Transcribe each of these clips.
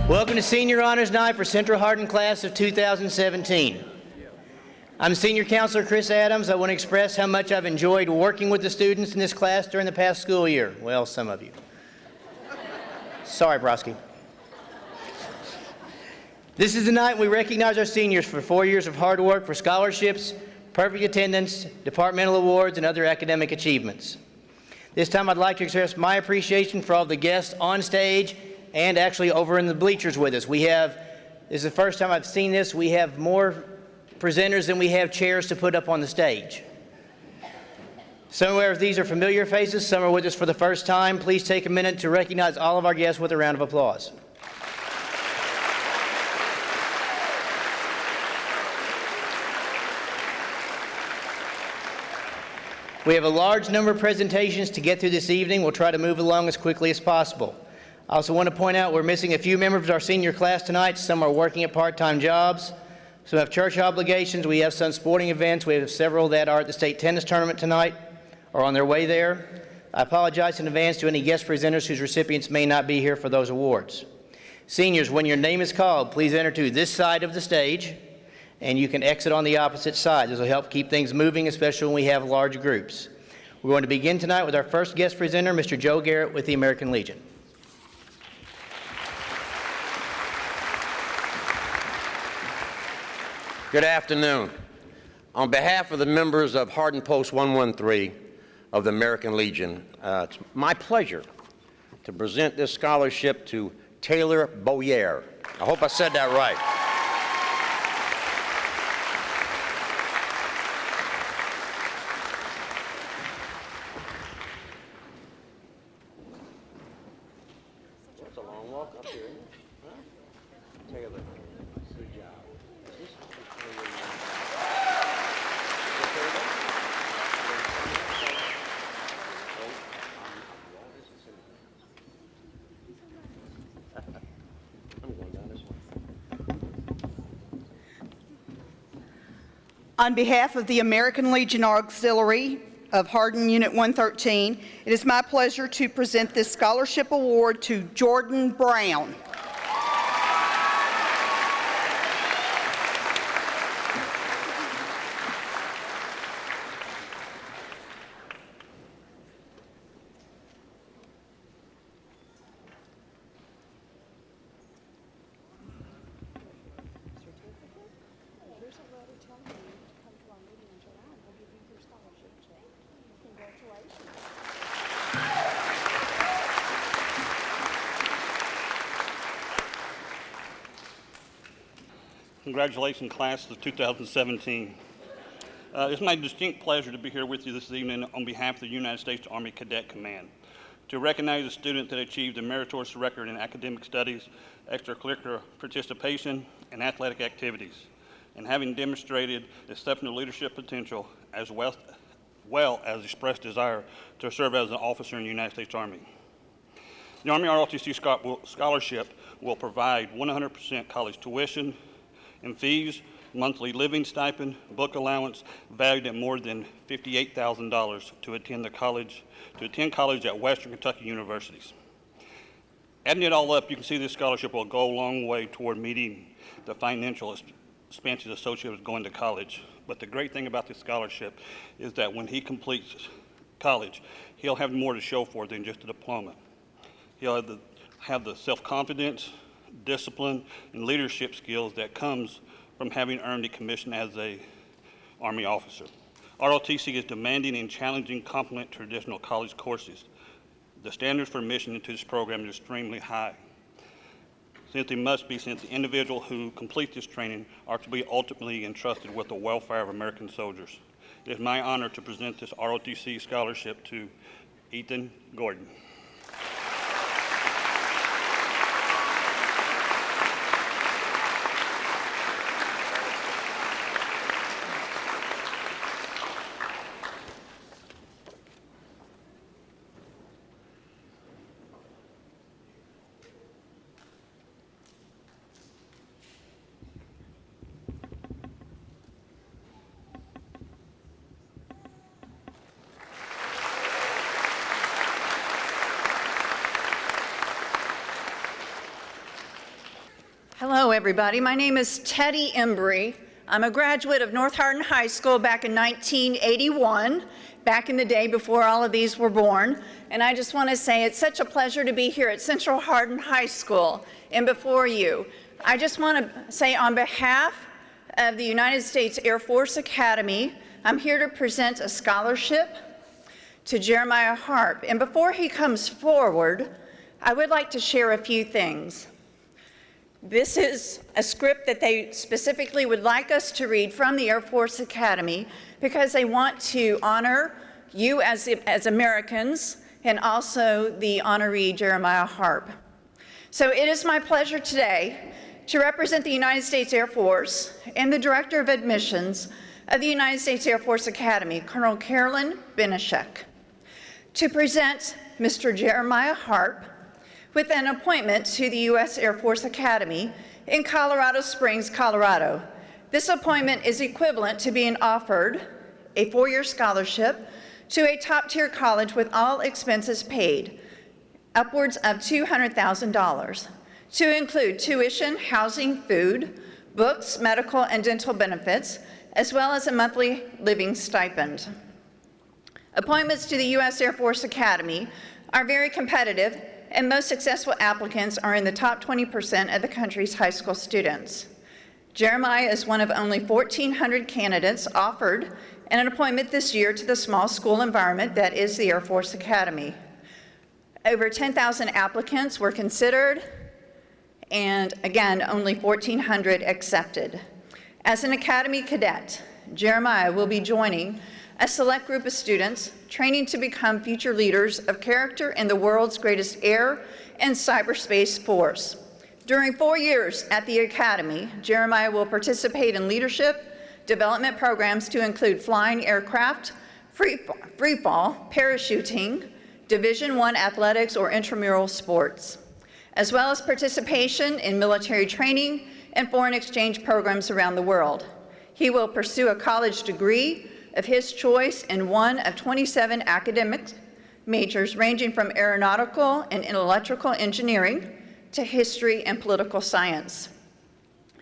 Welcome to Senior Honors Night for Central Hardin Class of 2017. I'm Senior Counselor Chris Adams. I want to express how much I've enjoyed working with the students in this class during the past school year. Well, some of you. Sorry, Broski. This is the night we recognize our seniors for 4 years of hard work for scholarships, perfect attendance, departmental awards, and other academic achievements. This time I'd like to express my appreciation for all the guests on stage and actually over in the bleachers with us. This is the first time I've seen this, we have more presenters than we have chairs to put up on the stage. Some of these are familiar faces, some are with us for the first time. Please take a minute to recognize all of our guests with a round of applause. We have a large number of presentations to get through this evening. We'll try to move along as quickly as possible. I also want to point out we're missing a few members of our senior class tonight. Some are working at part-time jobs. Some have church obligations. We have some sporting events. We have several that are at the state tennis tournament tonight or on their way there. I apologize in advance to any guest presenters whose recipients may not be here for those awards. Seniors, when your name is called, please enter to this side of the stage, and you can exit on the opposite side. This will help keep things moving, especially when we have large groups. We're going to begin tonight with our first guest presenter, Mr. Joe Garrett with the American Legion. Good afternoon. On behalf of the members of Hardin Post 113 of the American Legion, it's my pleasure to present this scholarship to Taylor Boyer. I hope I said that right. That's a long walk up here. Huh? Taylor, good job. On behalf of the American Legion Auxiliary of Hardin Unit 113, it is my pleasure to present this scholarship award to Jordan Brown. Congratulations, class of 2017. It's my distinct pleasure to be here with you this evening on behalf of the United States Army Cadet Command to recognize a student that achieved a meritorious record in academic studies, extracurricular participation, and athletic activities, and having demonstrated exceptional leadership potential as well as expressed desire to serve as an officer in the United States Army. The Army ROTC Scholarship will provide 100% college tuition and fees, monthly living stipend, book allowance valued at more than $58,000 to attend college at Western Kentucky universities. Adding it all up, you can see this scholarship will go a long way toward meeting the financial expenses associated with going to college. But the great thing about this scholarship is that when he completes college, he'll have more to show for than just a diploma. He'll have the self-confidence, discipline, and leadership skills that comes from having earned a commission as an Army officer. ROTC is demanding and challenging complement traditional college courses. The standards for admission into this program is extremely high. Since the individual who completes this training are to be ultimately entrusted with the welfare of American soldiers. It is my honor to present this ROTC scholarship to Ethan Gordon. Hello, everybody. My name is Teddy Embry. I'm a graduate of North Hardin High School back in 1981, back in the day before all of these were born. And I just want to say it's such a pleasure to be here at Central Hardin High School and before you. I just want to say on behalf of the United States Air Force Academy, I'm here to present a scholarship to Jeremiah Harp. And before he comes forward, I would like to share a few things. This is a script that they specifically would like us to read from the Air Force Academy because they want to honor you as Americans and also the honoree Jeremiah Harp. So it is my pleasure today to represent the United States Air Force and the Director of Admissions of the United States Air Force Academy, Colonel Carolyn Benishek, to present Mr. Jeremiah Harp with an appointment to the U.S. Air Force Academy in Colorado Springs, Colorado. This appointment is equivalent to being offered a 4-year scholarship to a top-tier college with all expenses paid, upwards of $200,000, to include tuition, housing, food, books, medical and dental benefits, as well as a monthly living stipend. Appointments to the U.S. Air Force Academy are very competitive, and most successful applicants are in the top 20% of the country's high school students. Jeremiah is one of only 1,400 candidates offered an appointment this year to the small school environment that is the Air Force Academy. Over 10,000 applicants were considered, and again, only 1,400 accepted. As an Academy cadet, Jeremiah will be joining a select group of students training to become future leaders of character in the world's greatest air and cyberspace force. During 4 years at the Academy, Jeremiah will participate in leadership development programs to include flying aircraft, free fall, parachuting, Division I athletics or intramural sports, as well as participation in military training and foreign exchange programs around the world. He will pursue a college degree of his choice in one of 27 academic majors ranging from aeronautical and electrical engineering to history and political science.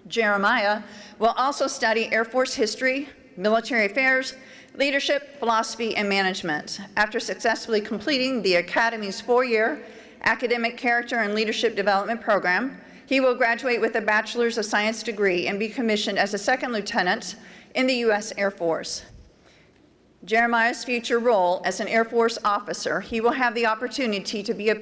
Jeremiah will also study Air Force history, military affairs, leadership, philosophy, and management. After successfully completing the Academy's 4-year academic character and leadership development program, he will graduate with a Bachelor's of Science degree and be commissioned as a second lieutenant in the U.S. Air Force. Jeremiah's future role as an Air Force officer, he will have the opportunity to be a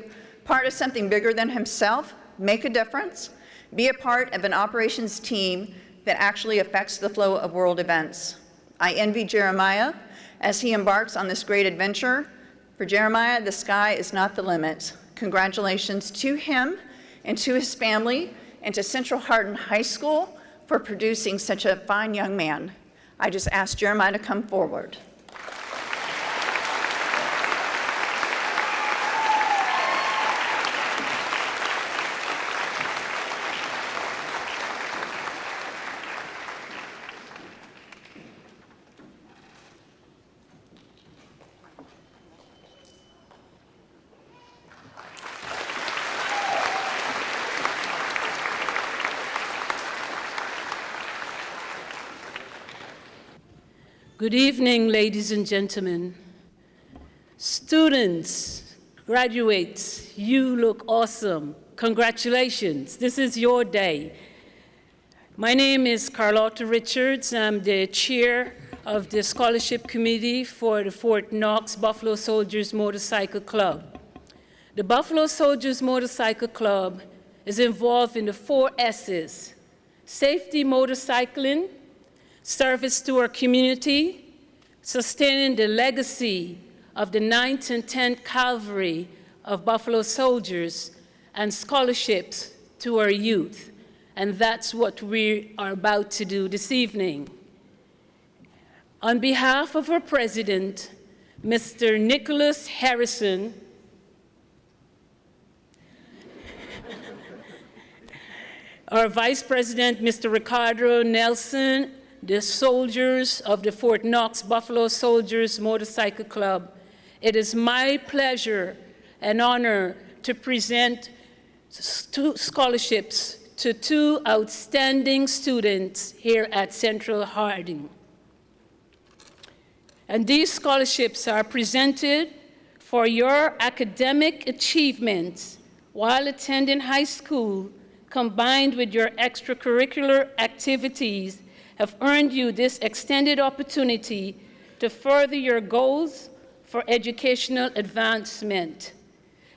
part of something bigger than himself, make a difference, be a part of an operations team that actually affects the flow of world events. I envy Jeremiah as he embarks on this great adventure. For Jeremiah, the sky is not the limit. Congratulations to him and to his family and to Central Hardin High School for producing such a fine young man. I just ask Jeremiah to come forward. Good evening, ladies and gentlemen. Students, graduates, you look awesome. Congratulations, this is your day. My name is Carlotta Richards. I'm the chair of the scholarship committee for the Fort Knox Buffalo Soldiers Motorcycle Club. The Buffalo Soldiers Motorcycle Club is involved in the 4 S's: safety motorcycling, service to our community, sustaining the legacy of the 9th and 10th Cavalry of Buffalo Soldiers, and scholarships to our youth. And that's what we are about to do this evening. On behalf of our president, Mr. Nicholas Harrison, our vice president, Mr. Ricardo Nelson, the soldiers of the Fort Knox Buffalo Soldiers Motorcycle Club, it is my pleasure and honor to present 2 scholarships to 2 outstanding students here at Central Hardin. And these scholarships are presented for your academic achievements while attending high school, combined with your extracurricular activities, have earned you this extended opportunity to further your goals for educational advancement.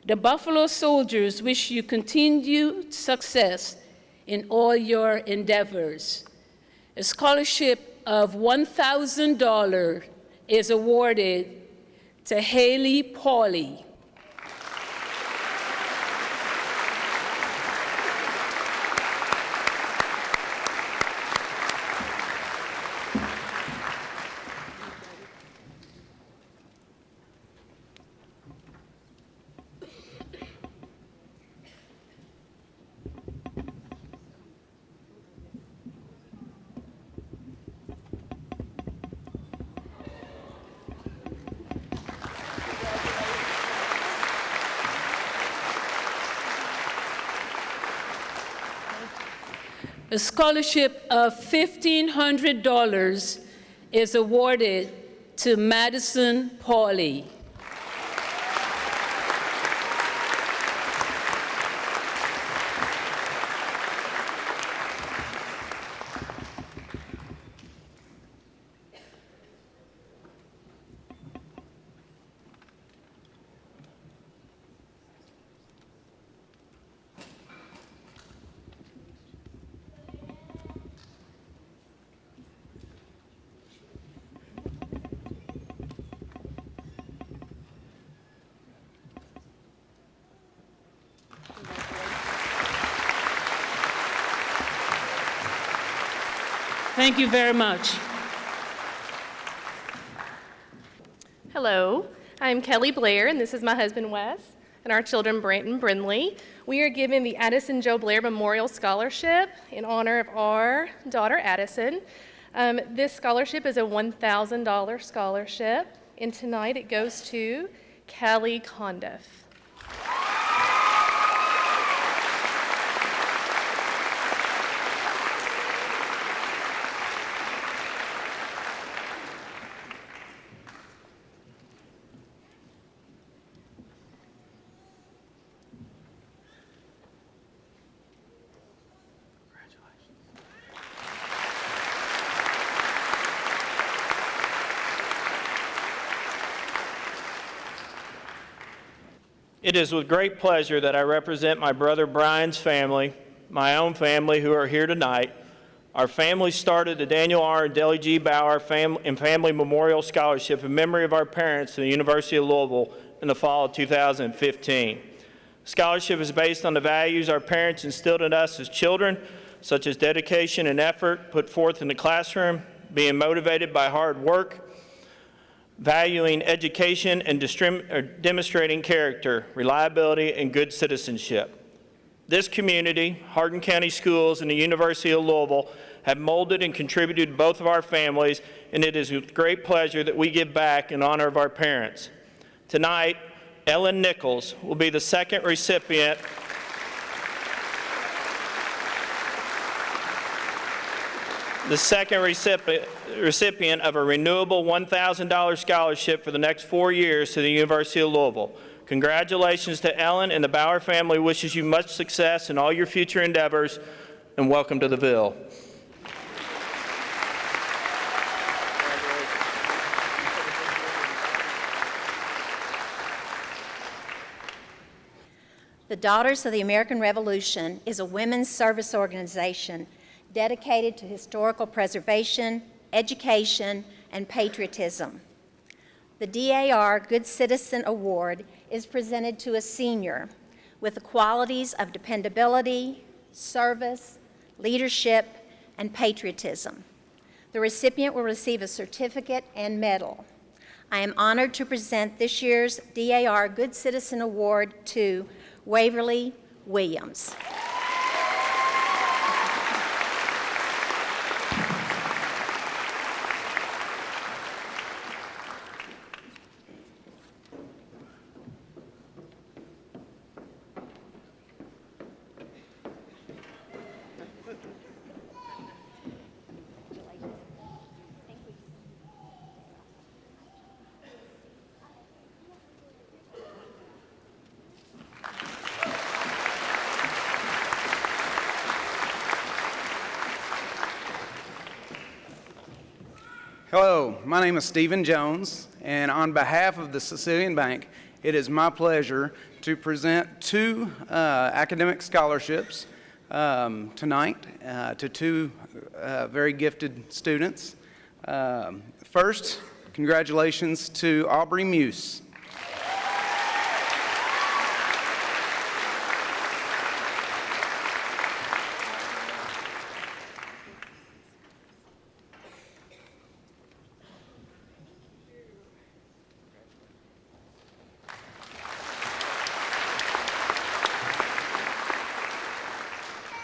The Buffalo Soldiers wish you continued success in all your endeavors. A scholarship of $1,000 is awarded to Haley Pauley. A scholarship of $1,500 is awarded to Madison Pauley. Thank you very much. Hello, I'm Kelly Blair, and this is my husband Wes, and our children Brant and Brindley. We are giving the Addison Joe Blair Memorial Scholarship in honor of our daughter Addison. This scholarship is a $1,000 scholarship, and tonight it goes to Callie Condiff. It is with great pleasure that I represent my brother Brian's family, my own family who are here tonight. Our family started the Daniel R. and Deli G. Bauer Family Memorial Scholarship in memory of our parents to the University of Louisville in the fall of 2015. The scholarship is based on the values our parents instilled in us as children, such as dedication and effort put forth in the classroom, being motivated by hard work, valuing education and demonstrating character, reliability, and good citizenship. This community, Hardin County Schools, and the University of Louisville have molded and contributed to both of our families, and it is with great pleasure that we give back in honor of our parents. Tonight, Ellen Nichols will be the second recipient of a renewable $1,000 scholarship for the next 4 years to the University of Louisville. Congratulations to Ellen, and the Bauer family wishes you much success in all your future endeavors, and welcome to the Ville. The Daughters of the American Revolution is a women's service organization dedicated to historical preservation, education, and patriotism. The DAR Good Citizen Award is presented to a senior with the qualities of dependability, service, leadership, and patriotism. The recipient will receive a certificate and medal. I am honored to present this year's DAR Good Citizen Award to Waverly Williams. Hello, my name is Stephen Jones, and on behalf of the Sicilian Bank, it is my pleasure to present two academic scholarships tonight to two very gifted students. First, congratulations to Aubrey Muse.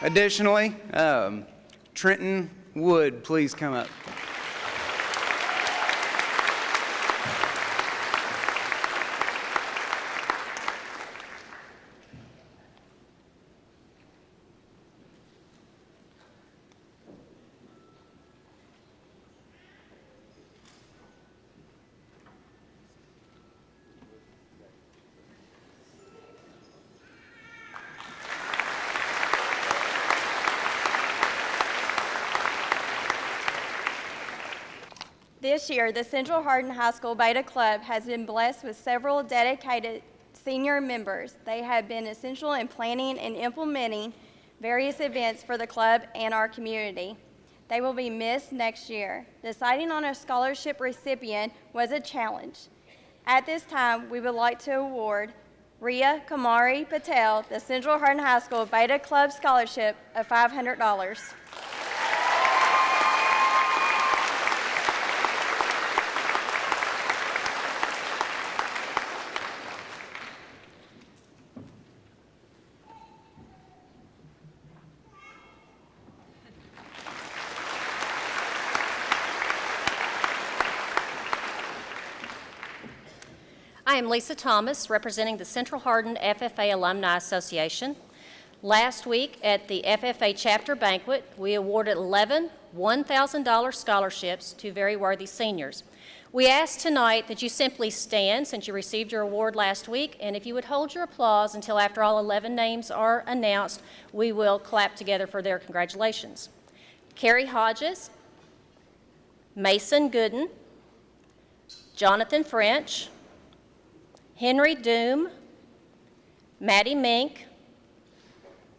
Additionally, Trenton Wood, please come up. This year, the Central Hardin High School Beta Club has been blessed with several dedicated senior members. They have been essential in planning and implementing various events for the club and our community. They will be missed next year. Deciding on a scholarship recipient was a challenge. At this time, we would like to award Ria Kamari Patel the Central Hardin High School Beta Club Scholarship of $500. I am Lisa Thomas, representing the Central Hardin FFA Alumni Association. Last week at the FFA chapter banquet, we awarded 11 $1,000 scholarships to very worthy seniors. We ask tonight that you simply stand since you received your award last week, and if you would hold your applause until after all 11 names are announced, we will clap together for their congratulations. Carrie Hodges, Mason Gooden, Jonathan French, Henry Doom, Maddie Mink,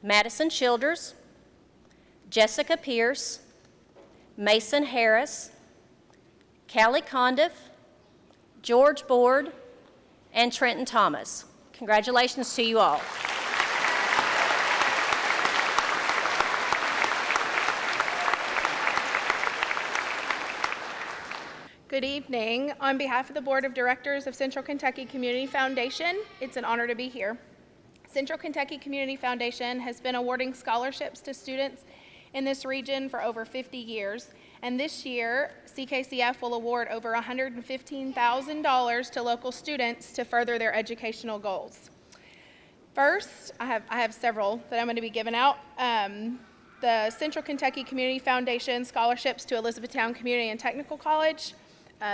Madison Childers, Jessica Pierce, Mason Harris, Callie Condiff, George Board, and Trenton Thomas. Congratulations to you all. Good evening. On behalf of the Board of Directors of Central Kentucky Community Foundation, it's an honor to be here. Central Kentucky Community Foundation has been awarding scholarships to students in this region for over 50 years, and this year, CKCF will award over $115,000 to local students to further their educational goals. First, I have several that I'm going to be giving out. The Central Kentucky Community Foundation scholarships to Elizabethtown Community and Technical College.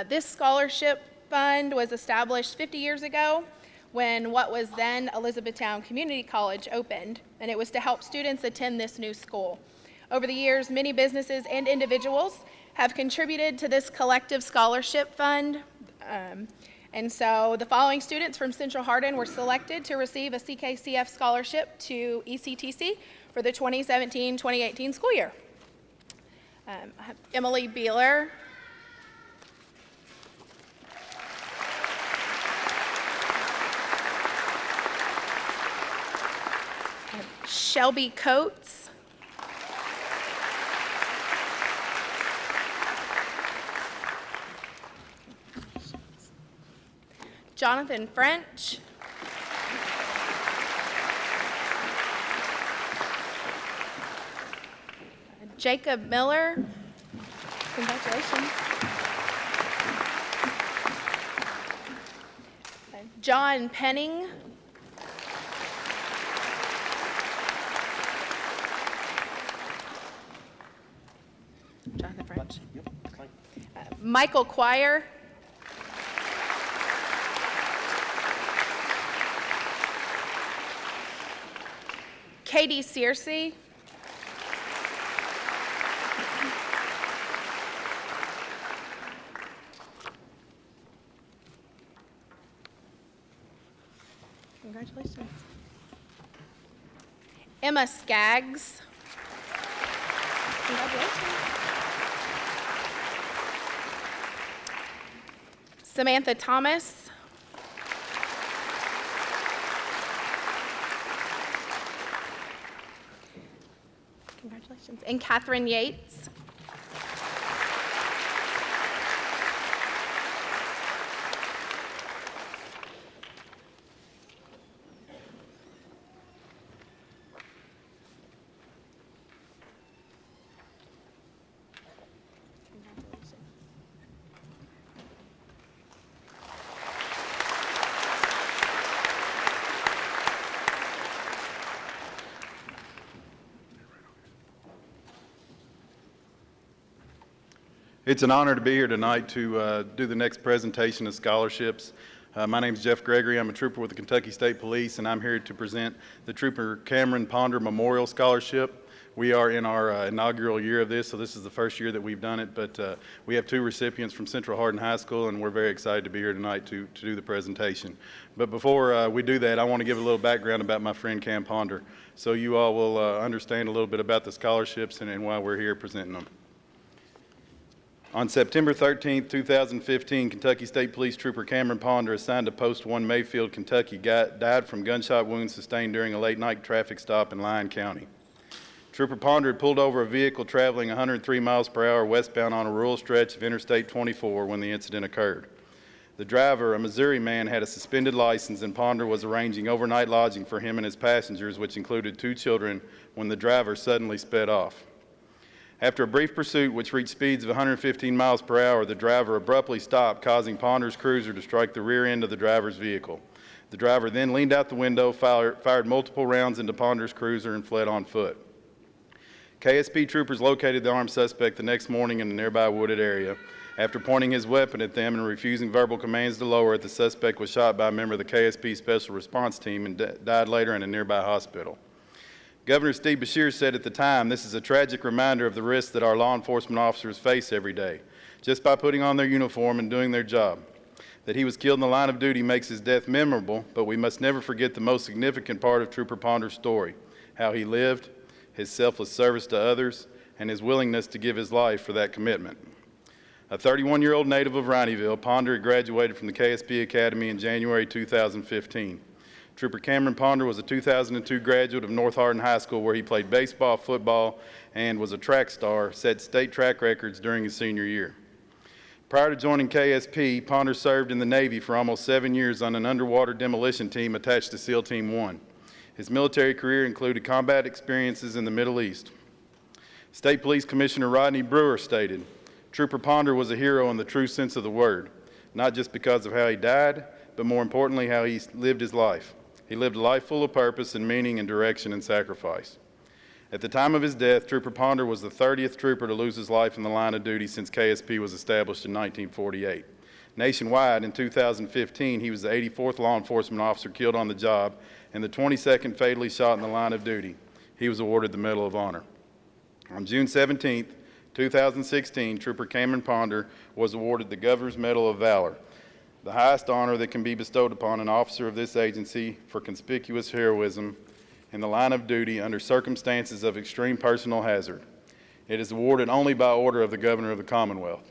This scholarship fund was established 50 years ago when what was then Elizabethtown Community College opened, and it was to help students attend this new school. Over the years, many businesses and individuals have contributed to this collective scholarship fund, and so the following students from Central Hardin were selected to receive a CKCF scholarship to ECTC for the 2017-2018 school year. I have Emily Beeler, Shelby Coates, Jonathan French, Jacob Miller, congratulations, John Penning, Jonathan French, Michael Quire, Katie Searcy, Congratulations. Emma Skaggs. Congratulations. Samantha Thomas. Congratulations. And Catherine Yates. It's an honor to be here tonight to do the next presentation of scholarships. My name is Jeff Gregory. I'm a trooper with the Kentucky State Police, and I'm here to present the Trooper Cameron Ponder Memorial Scholarship. We are in our inaugural year of this, so this is the first year that we've done it, but we have 2 recipients from Central Hardin High School, and we're very excited to be here tonight to do the presentation. But before we do that, I want to give a little background about my friend Cam Ponder, so you all will understand a little bit about the scholarships and why we're here presenting them. On September 13, 2015, Kentucky State Police Trooper Cameron Ponder, assigned to Post 1 Mayfield, Kentucky, died from gunshot wounds sustained during a late-night traffic stop in Lyon County. Trooper Ponder had pulled over a vehicle traveling 103 miles per hour westbound on a rural stretch of Interstate 24 when the incident occurred. The driver, a Missouri man, had a suspended license, and Ponder was arranging overnight lodging for him and his passengers, which included 2 children, when the driver suddenly sped off. After a brief pursuit, which reached speeds of 115 miles per hour, the driver abruptly stopped, causing Ponder's cruiser to strike the rear end of the driver's vehicle. The driver then leaned out the window, fired multiple rounds into Ponder's cruiser, and fled on foot. KSP troopers located the armed suspect the next morning in a nearby wooded area. After pointing his weapon at them and refusing verbal commands to lower it, the suspect was shot by a member of the KSP Special Response Team and died later in a nearby hospital. Governor Steve Beshear said at the time, "This is a tragic reminder of the risks that our law enforcement officers face every day, just by putting on their uniform and doing their job. That he was killed in the line of duty makes his death memorable, but we must never forget the most significant part of Trooper Ponder's story, how he lived, his selfless service to others, and his willingness to give his life for that commitment." A 31-year-old native of Rineyville, Ponder had graduated from the KSP Academy in January 2015. Trooper Cameron Ponder was a 2002 graduate of North Hardin High School, where he played baseball, football, and was a track star, set state track records during his senior year. Prior to joining KSP, Ponder served in the Navy for almost 7 years on an underwater demolition team attached to SEAL Team 1. His military career included combat experiences in the Middle East. State Police Commissioner Rodney Brewer stated, "Trooper Ponder was a hero in the true sense of the word, not just because of how he died, but more importantly, how he lived his life. He lived a life full of purpose and meaning and direction and sacrifice." At the time of his death, Trooper Ponder was the 30th trooper to lose his life in the line of duty since KSP was established in 1948. Nationwide, in 2015, he was the 84th law enforcement officer killed on the job and the 22nd fatally shot in the line of duty. He was awarded the Medal of Honor. On June 17, 2016, Trooper Cameron Ponder was awarded the Governor's Medal of Valor, the highest honor that can be bestowed upon an officer of this agency for conspicuous heroism in the line of duty under circumstances of extreme personal hazard. It is awarded only by order of the Governor of the Commonwealth.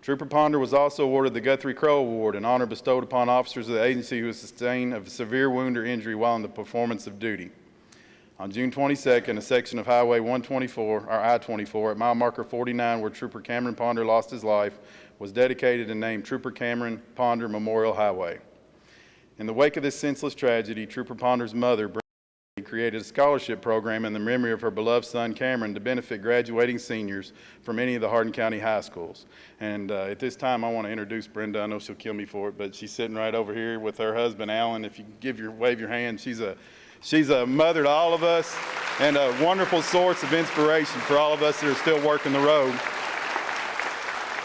Trooper Ponder was also awarded the Guthrie Crow Award, an honor bestowed upon officers of the agency who sustained a severe wound or injury while in the performance of duty. On June 22nd, a section of Highway 124, or I-24, at mile marker 49, where Trooper Cameron Ponder lost his life, was dedicated and named Trooper Cameron Ponder Memorial Highway. In the wake of this senseless tragedy, Trooper Ponder's mother created a scholarship program in the memory of her beloved son Cameron to benefit graduating seniors from any of the Hardin County high schools. And at this time, I want to introduce Brenda. I know she'll kill me for it, but she's sitting right over here with her husband Alan. If you wave your hand, she's a mother to all of us and a wonderful source of inspiration for all of us that are still working the road.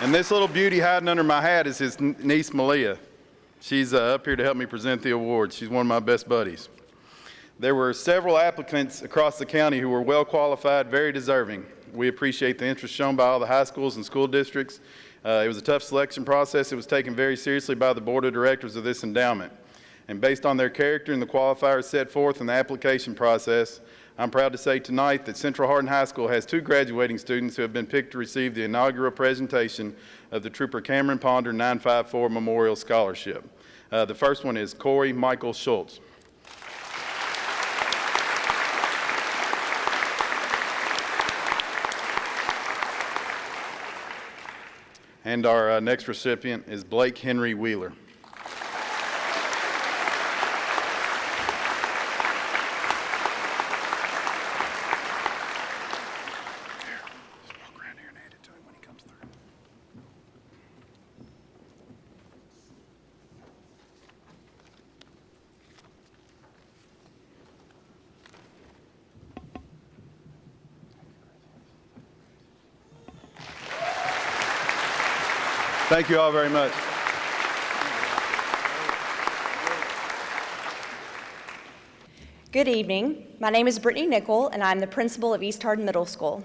And this little beauty hiding under my hat is his niece, Malia. She's up here to help me present the award. She's one of my best buddies. There were several applicants across the county who were well qualified, very deserving. We appreciate the interest shown by all the high schools and school districts. It was a tough selection process. It was taken very seriously by the board of directors of this endowment. And based on their character and the qualifiers set forth in the application process, I'm proud to say tonight that Central Hardin High School has 2 graduating students who have been picked to receive the inaugural presentation of the Trooper Cameron Ponder 954 Memorial Scholarship. The first one is Corey Michael Schultz. And our next recipient is Blake Henry Wheeler. Thank you all very much. Good evening. My name is Brittany Nickel, and I'm the principal of East Hardin Middle School.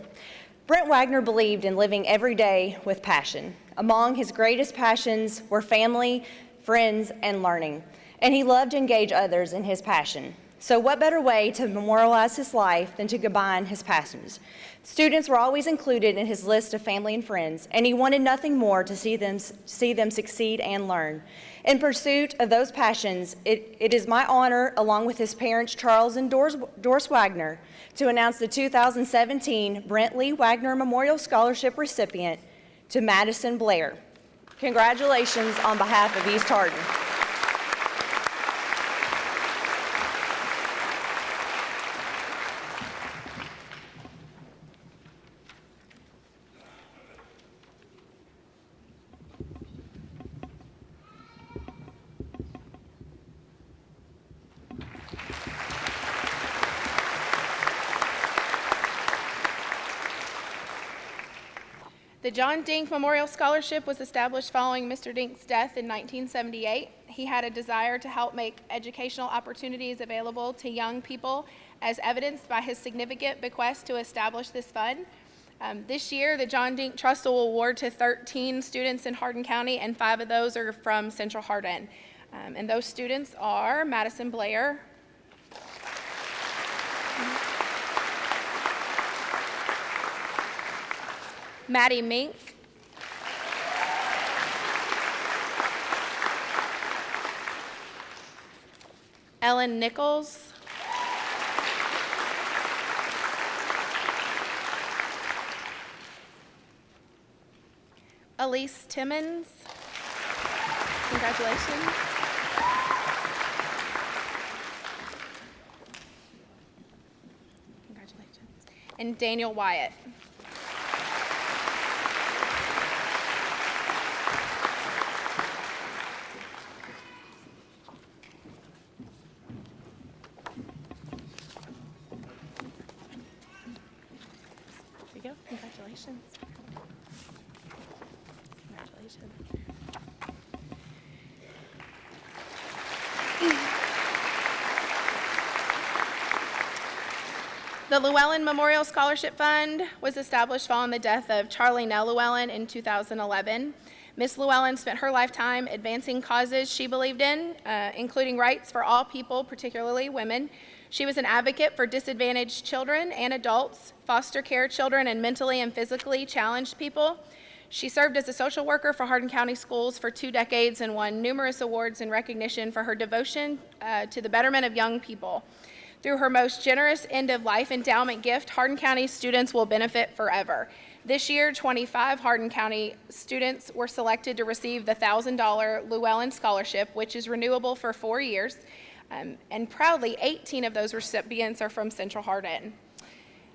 Brent Wagner believed in living every day with passion. Among his greatest passions were family, friends, and learning, and he loved to engage others in his passion. So what better way to memorialize his life than to combine his passions? Students were always included in his list of family and friends, and he wanted nothing more to see them succeed and learn. In pursuit of those passions, it is my honor, along with his parents, Charles and Doris Wagner, to announce the 2017 Brent Lee Wagner Memorial Scholarship recipient to Madison Blair. Congratulations on behalf of East Hardin. The John Dink Memorial Scholarship was established following Mr. Dink's death in 1978. He had a desire to help make educational opportunities available to young people, as evidenced by his significant bequest to establish this fund. This year, the John Dink Trust will award to 13 students in Hardin County, and 5 of those are from Central Hardin. And those students are Madison Blair, Maddie Mink, Ellen Nichols, Elise Timmons, congratulations, and Daniel Wyatt. Congratulations. Congratulations. The Llewellyn Memorial Scholarship Fund was established following the death of Charlie Nell Llewellyn in 2011. Miss Llewellyn spent her lifetime advancing causes she believed in, including rights for all people, particularly women. She was an advocate for disadvantaged children and adults, foster care children, and mentally and physically challenged people. She served as a social worker for Hardin County Schools for 2 decades and won numerous awards in recognition for her devotion to the betterment of young people. Through her most generous end-of-life endowment gift, Hardin County students will benefit forever. This year, 25 Hardin County students were selected to receive the $1,000 Llewellyn Scholarship, which is renewable for 4 years. And proudly, 18 of those recipients are from Central Hardin.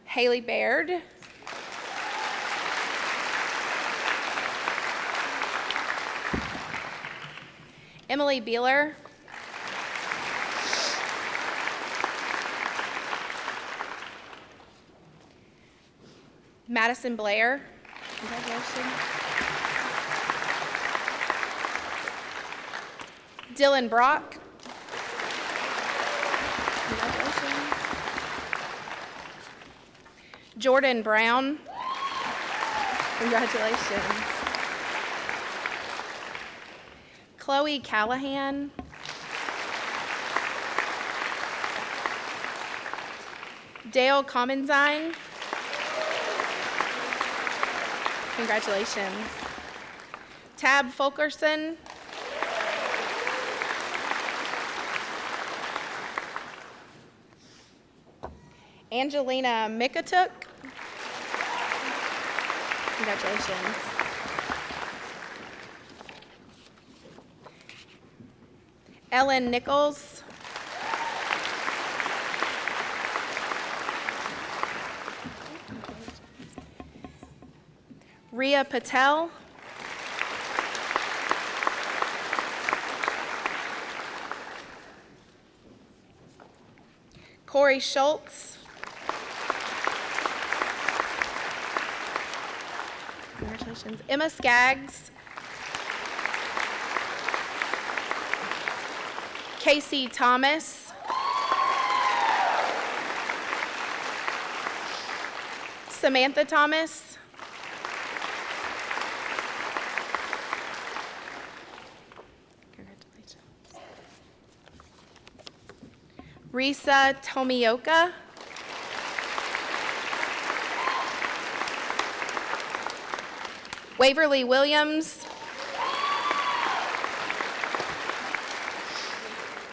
Haley Baird, Emily Beeler, Madison Blair, congratulations, Dylan Brock, congratulations, Jordan Brown, congratulations, Chloe Callahan, Dale Comenzine. Congratulations. Tab Fulkerson. Angelina Mikatuk. Congratulations. Ellen Nichols. Ria Patel. Corey Schultz. Congratulations. Emma Skaggs. Casey Thomas. Samantha Thomas. Congratulations. Risa Tomioka. Waverly Williams.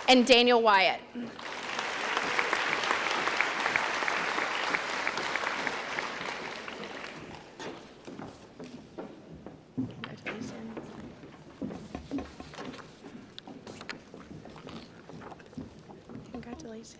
And Daniel Wyatt. Congratulations. Congratulations.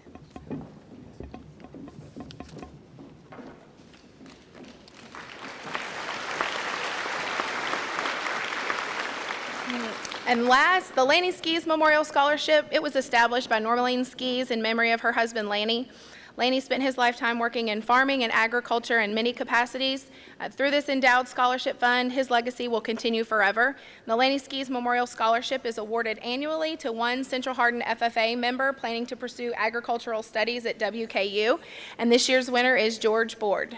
And last, the Lanny Skis Memorial Scholarship. It was established by Normaline Skis in memory of her husband, Lanny. Lanny spent his lifetime working in farming and agriculture in many capacities. Through this endowed scholarship fund, his legacy will continue forever. The Lanny Skis Memorial Scholarship is awarded annually to one Central Hardin FFA member planning to pursue agricultural studies at WKU. And this year's winner is George Board.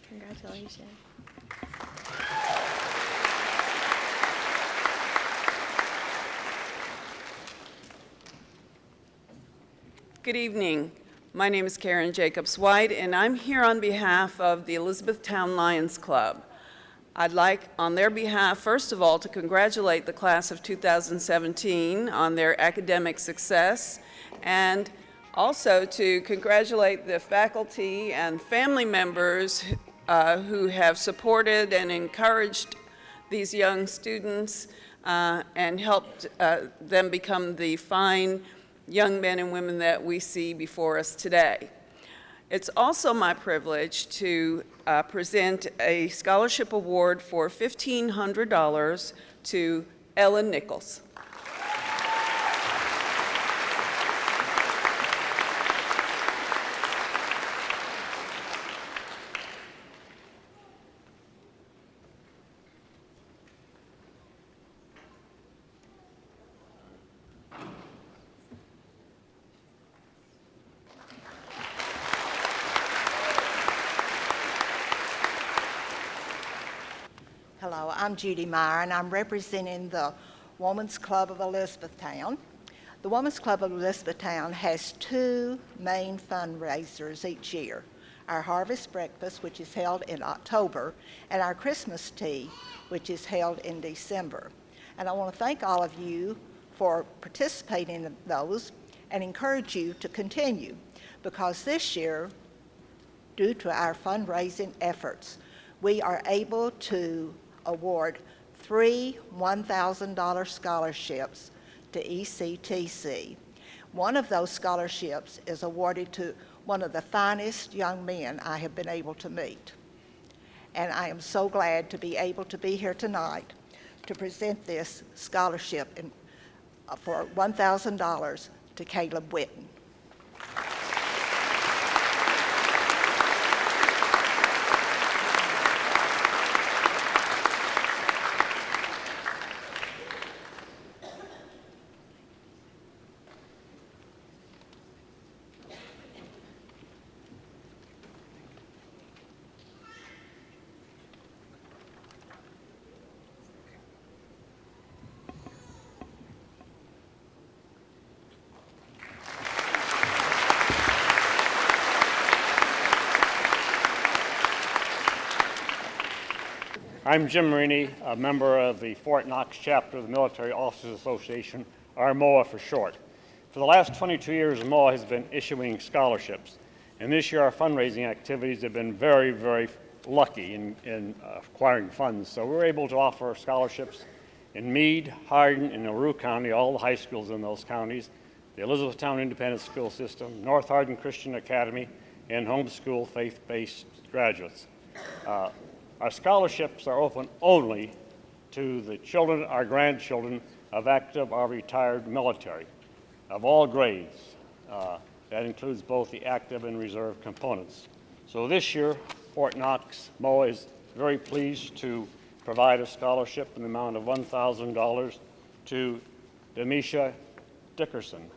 Congratulations. Good evening. My name is Karen Jacobs White, and I'm here on behalf of the Elizabethtown Lions Club. I'd like, on their behalf, first of all, to congratulate the class of 2017 on their academic success, and also to congratulate the faculty and family members who have supported and encouraged these young students and helped them become the fine young men and women that we see before us today. It's also my privilege to present a scholarship award for $1,500 to Ellen Nichols. Hello, I'm Judy Meyer, and I'm representing the Women's Club of Elizabethtown. The Women's Club of Elizabethtown has two main fundraisers each year: our Harvest Breakfast, which is held in October, and our Christmas Tea, which is held in December. And I want to thank all of you for participating in those and encourage you to continue, because this year, due to our fundraising efforts, we are able to award 3 $1,000 scholarships to ECTC. One of those scholarships is awarded to one of the finest young men I have been able to meet. And I am so glad to be able to be here tonight to present this scholarship for $1,000 to Caleb Witten. I'm Jim Marini, a member of the Fort Knox chapter of the Military Officers Association, or MOA for short. For the last 22 years, MOA has been issuing scholarships. And this year, our fundraising activities have been very, very lucky in acquiring funds. So we're able to offer scholarships in Meade, Hardin, and LaRue County, all the high schools in those counties, the Elizabethtown Independent School System, North Hardin Christian Academy, and homeschool faith-based graduates. Our scholarships are open only to the children, our grandchildren of active or retired military of all grades. That includes both the active and reserve components. So this year, Fort Knox MOA is very pleased to provide a scholarship in the amount of $1,000 to Demisha Dickerson.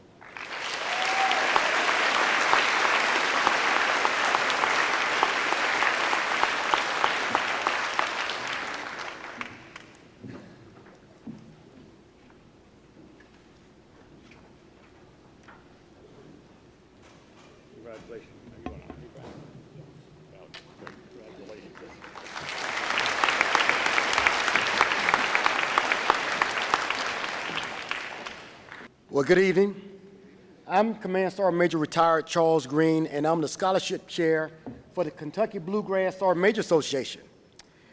Congratulations. Well, good evening. I'm Command Sergeant Major Retired Charles Green, and I'm the scholarship chair for the Kentucky Bluegrass Sergeant Major Association.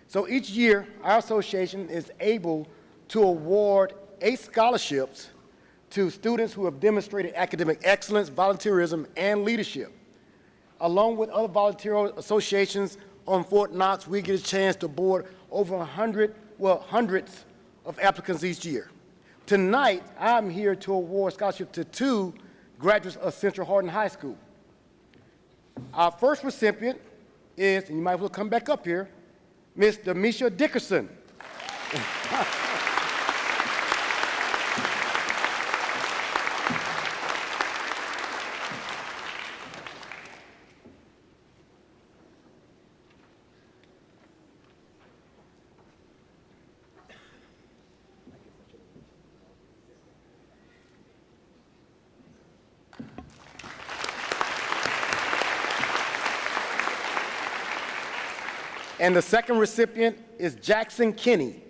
So each year, our association is able to award 8 scholarships to students who have demonstrated academic excellence, volunteerism, and leadership. Along with other volunteer associations on Fort Knox, we get a chance to board over hundreds of applicants each year. Tonight, I'm here to award scholarship to 2 graduates of Central Hardin High School. Our first recipient is, and you might as well come back up here, Miss Demisha Dickerson. And the second recipient is Jackson Kinney.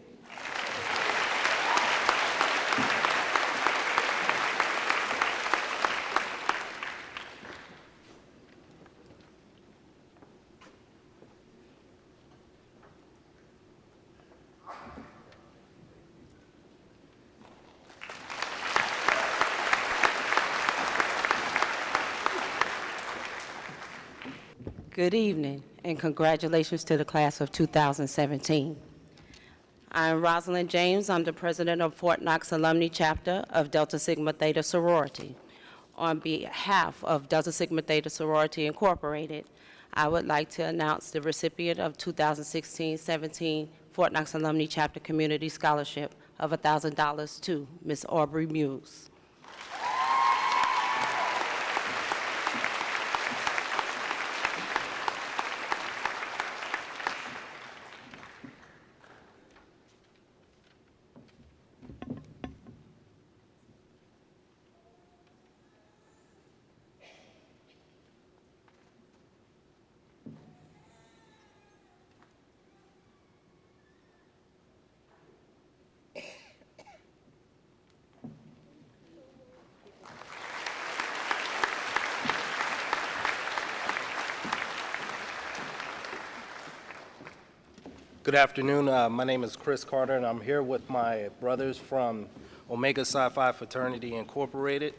Good evening, and congratulations to the class of 2017. I'm Rosalind James. I'm the president of Fort Knox Alumni Chapter of Delta Sigma Theta Sorority. On behalf of Delta Sigma Theta Sorority Incorporated, I would like to announce the recipient of 2016-17 Fort Knox Alumni Chapter Community Scholarship of $1,000 to Ms. Aubrey Muse. Good afternoon. My name is Chris Carter, and I'm here with my brothers from Omega Psi Phi Fraternity Incorporated,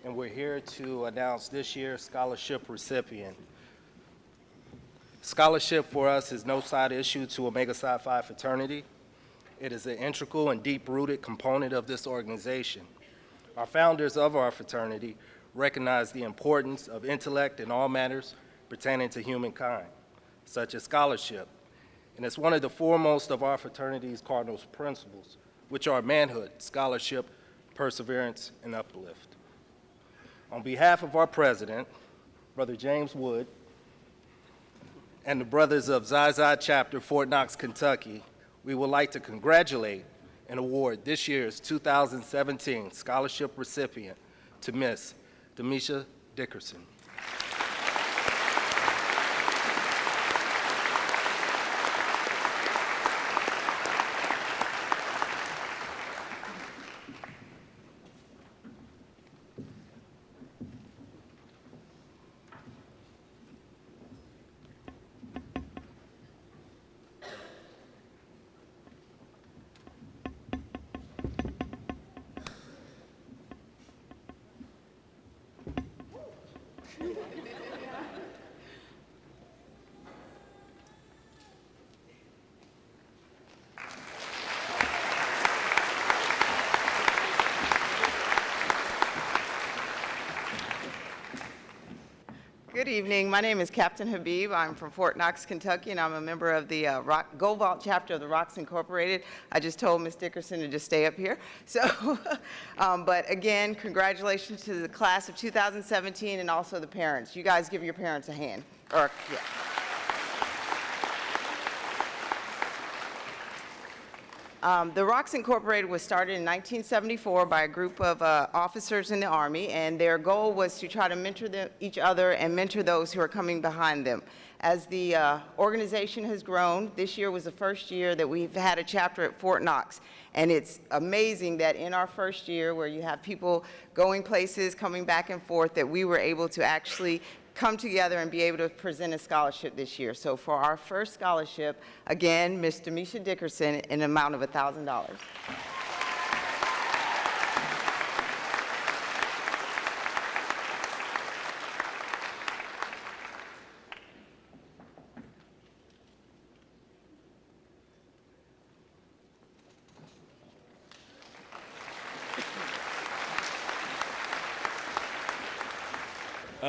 and we're here to announce this year's scholarship recipient. Scholarship for us is no side issue to Omega Psi Phi Fraternity. It is an integral and deep-rooted component of this organization. Our founders of our fraternity recognize the importance of intellect in all matters pertaining to humankind, such as scholarship. And it's one of the foremost of our fraternity's cardinal principles, which are manhood, scholarship, perseverance, and uplift. On behalf of our president, Brother James Wood, and the brothers of Zai Chapter, Fort Knox, Kentucky, we would like to congratulate and award this year's 2017 scholarship recipient to Miss Demisha Dickerson. Good evening. My name is Captain Habib. I'm from Fort Knox, Kentucky, and I'm a member of the Gold Vault chapter of the Rocks Incorporated. I just told Ms. Dickerson to just stay up here. So, but again, congratulations to the class of 2017 and also the parents. You guys give your parents a hand. Or, yeah. The Rocks Incorporated was started in 1974 by a group of officers in the Army, and their goal was to try to mentor each other and mentor those who are coming behind them. As the organization has grown, this year was the first year that we've had a chapter at Fort Knox. And it's amazing that in our first year, where you have people going places, coming back and forth, that we were able to actually come together and be able to present a scholarship this year. So for our first scholarship, again, Ms. Demisha Dickerson, in an amount of $1,000.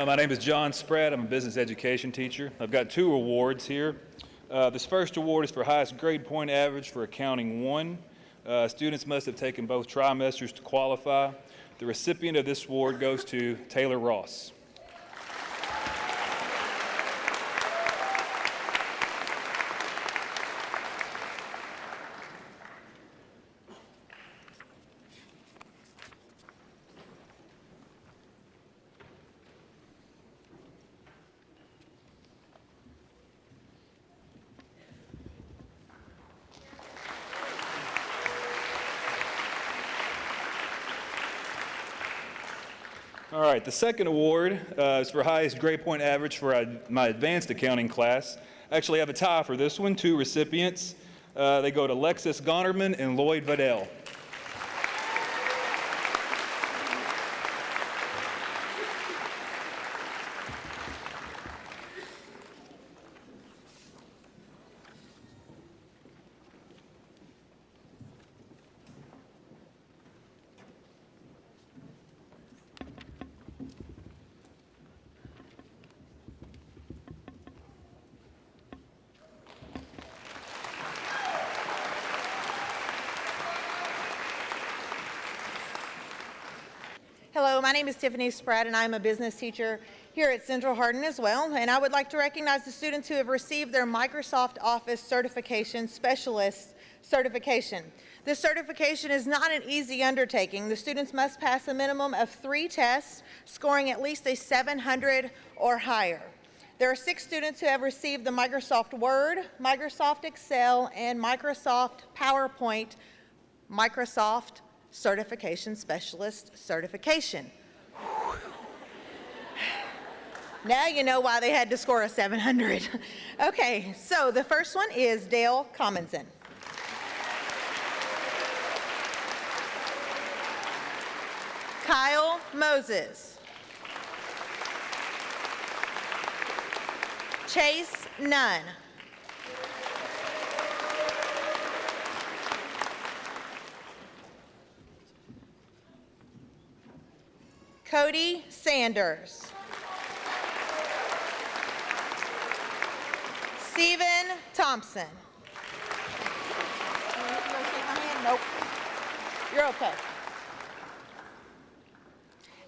My name is John Spratt. I'm a business education teacher. I've got 2 awards here. This first award is for highest grade point average for Accounting 1. Students must have taken both trimesters to qualify. The recipient of this award goes to Taylor Ross. All right, the second award is for highest grade point average for my advanced accounting class. I actually have a tie for this one, 2 recipients. They go to Lexus Gonerman and Lloyd Vidal. Hello, my name is Tiffany Spratt, and I'm a business teacher here at Central Hardin as well. And I would like to recognize the students who have received their Microsoft Office Certification Specialist certification. This certification is not an easy undertaking. The students must pass a minimum of 3 tests, scoring at least a 700 or higher. There are 6 students who have received the Microsoft Word, Microsoft Excel, and Microsoft PowerPoint Microsoft Certification Specialist certification. Now you know why they had to score a 700. Okay, so the first one is Dale Commonson. Kyle Moses. Chase Nunn. Cody Sanders. Stephen Thompson. Nope. You're okay.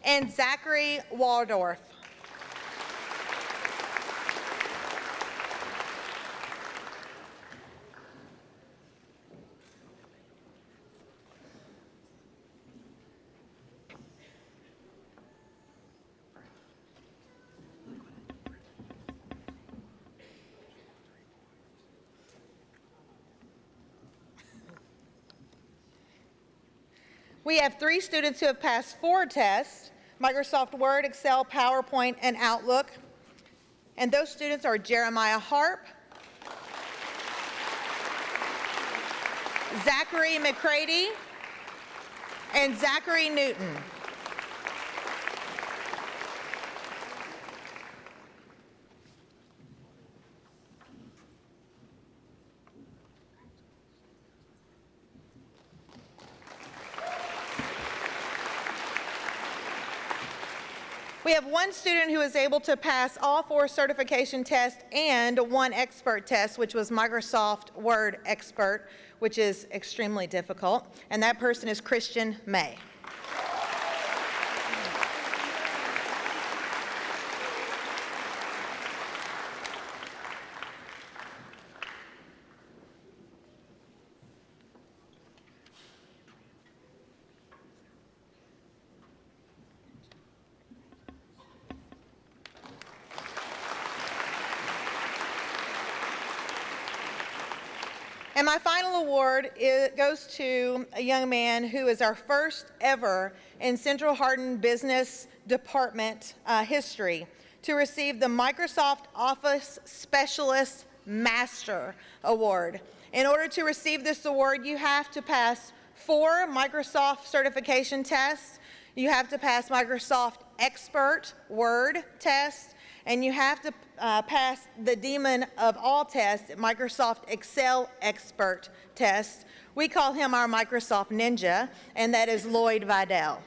And Zachary Waldorf. We have 3 students who have passed 4 tests, Microsoft Word, Excel, PowerPoint, and Outlook. And those students are Jeremiah Harp, Zachary McCready, and Zachary Newton. We We have one student who is able to pass all 4 certification tests and 1 expert test, which was Microsoft Word Expert, which is extremely difficult, and that person is Christian May. And my final award goes to a young man who is our first ever in Central Hardin Business Department history to receive the Microsoft Office Specialist Master Award. In order to receive this award, you have to pass 4 Microsoft certification tests, you have to pass Microsoft Expert Word test, and you have to pass the demon of all tests, Microsoft Excel Expert test. We call him our Microsoft Ninja, and that is Lloyd Vidal.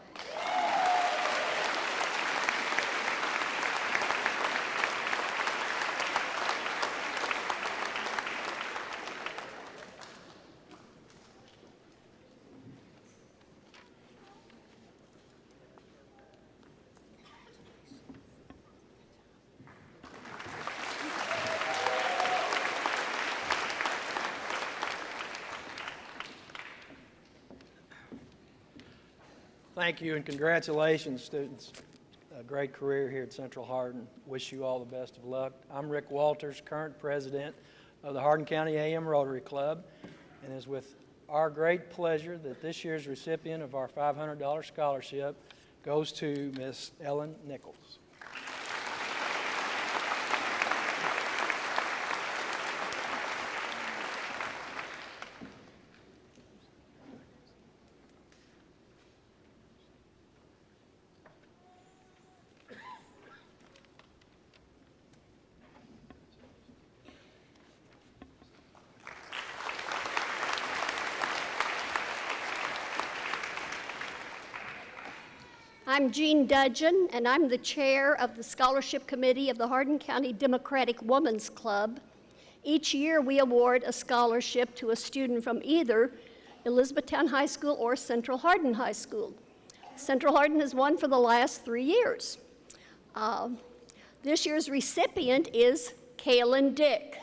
Thank you and congratulations, students. A great career here at Central Hardin. Wish you all the best of luck. I'm Rick Walters, current president of the Hardin County AM Rotary Club, and it is with our great pleasure that this year's recipient of our $500 scholarship goes to Miss Ellen Nichols. I'm Jean Dudgeon, and I'm the chair of the Scholarship Committee of the Hardin County Democratic Women's Club. Each year, we award a scholarship to a student from either Elizabethtown High School or Central Hardin High School. Central Hardin has won for the last 3 years. This year's recipient is Kaylin Dick.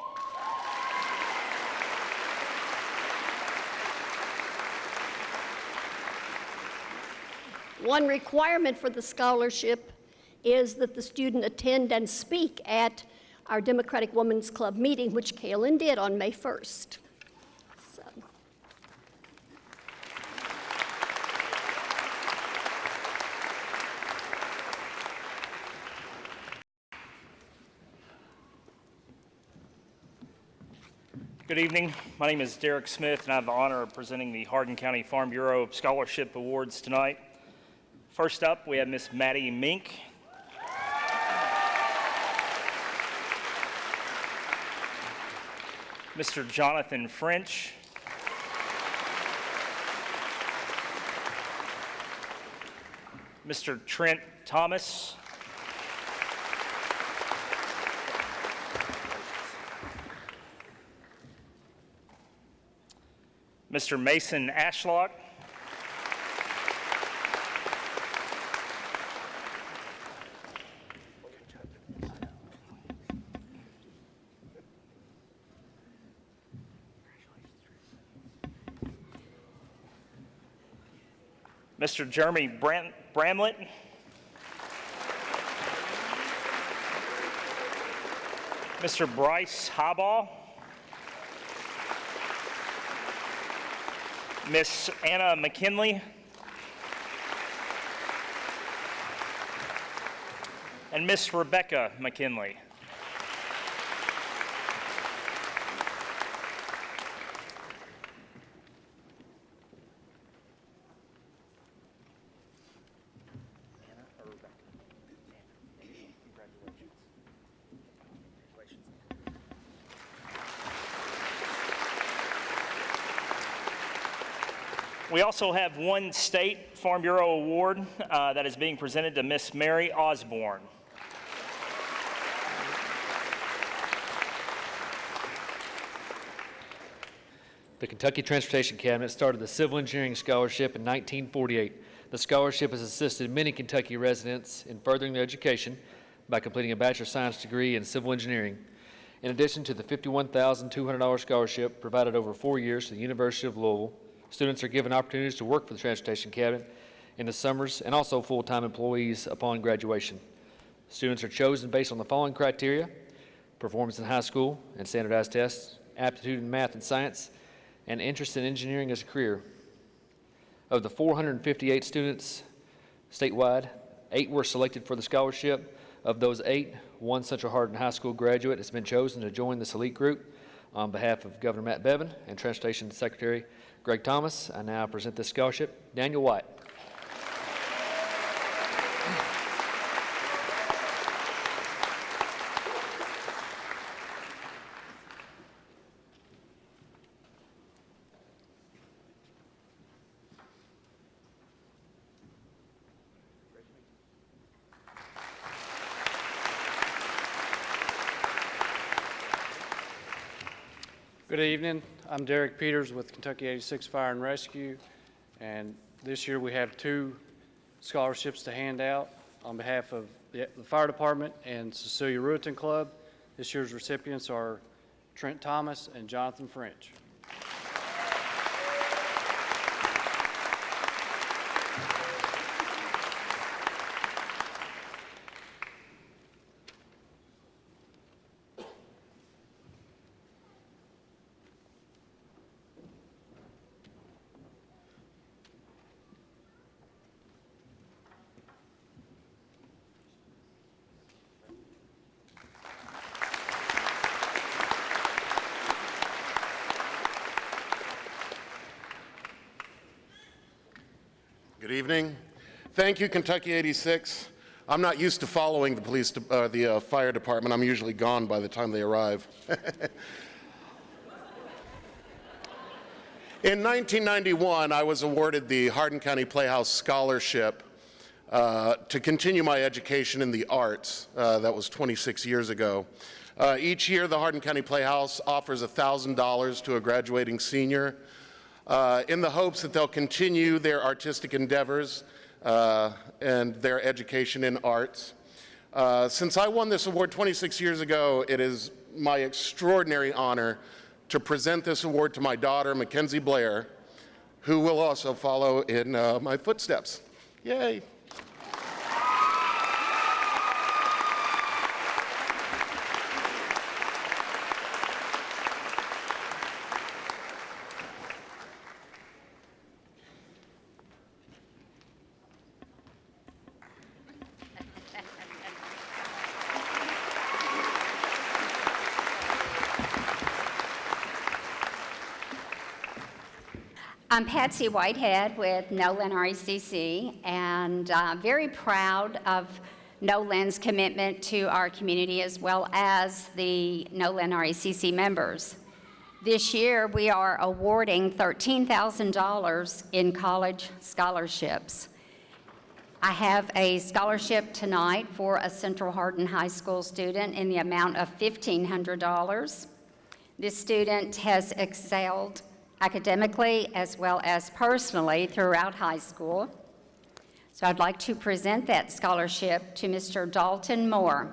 One requirement for the scholarship is that the student attend and speak at our Democratic Women's Club meeting, which Kaylin did on May 1st. So. Good evening. My name is Derek Smith, and I have the honor of presenting the Hardin County Farm Bureau Scholarship Awards tonight. First up, we have Miss Maddie Mink. Mr. Jonathan French. Mr. Trent Thomas. Mr. Mason Ashlock. Mr. Jeremy Bramlett. Mr. Bryce Habaugh. Miss Anna McKinley. And Miss Rebecca McKinley. We also have one state Farm Bureau award that is being presented to Miss Mary Osborne. The Kentucky Transportation Cabinet started the Civil Engineering Scholarship in 1948. The scholarship has assisted many Kentucky residents in furthering their education by completing a Bachelor of Science degree in Civil Engineering. In addition to the $51,200 scholarship provided over 4 years to the University of Louisville, students are given opportunities to work for the Transportation Cabinet in the summers and also full-time employees upon graduation. Students are chosen based on the following criteria: performance in high school and standardized tests, aptitude in math and science, and interest in engineering as a career. Of the 458 students statewide, 8 were selected for the scholarship. Of those 8, one Central Hardin High School graduate has been chosen to join this elite group. On behalf of Governor Matt Bevin and Transportation Secretary Greg Thomas, I now present this scholarship. Daniel White. Good evening. I'm Derek Peters with Kentucky 86 Fire and Rescue, and this year we have 2 scholarships to hand out on behalf of the Fire Department and Cecilia Rueton Club. This year's recipients are Trent Thomas and Jonathan French. Good evening. Thank you, Kentucky 86. I'm not used to following the fire department. I'm usually gone by the time they arrive. In 1991, I was awarded the Hardin County Playhouse Scholarship to continue my education in the arts. That was 26 years ago. Each year, the Hardin County Playhouse offers $1,000 to a graduating senior in the hopes that they'll continue their artistic endeavors and their education in arts. Since I won this award 26 years ago, it is my extraordinary honor to present this award to my daughter, Mackenzie Blair, who will also follow in my footsteps. Yay. I'm Patsy Whitehead with Nolan RECC, and very proud of Nolan's commitment to our community as well as the Nolan RECC members. This year, we are awarding $13,000 in college scholarships. I have a scholarship tonight for a Central Hardin High School student in the amount of $1,500. This student has excelled academically as well as personally throughout high school. So I'd like to present that scholarship to Mr. Dalton Moore.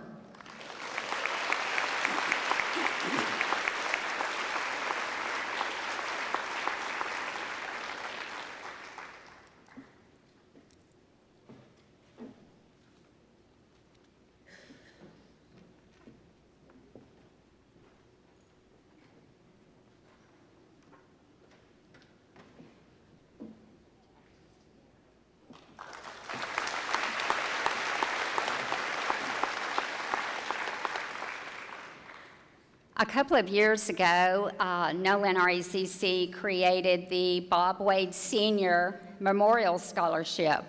A couple of years ago, Nolan RECC created the Bob Wade Sr. Memorial Scholarship.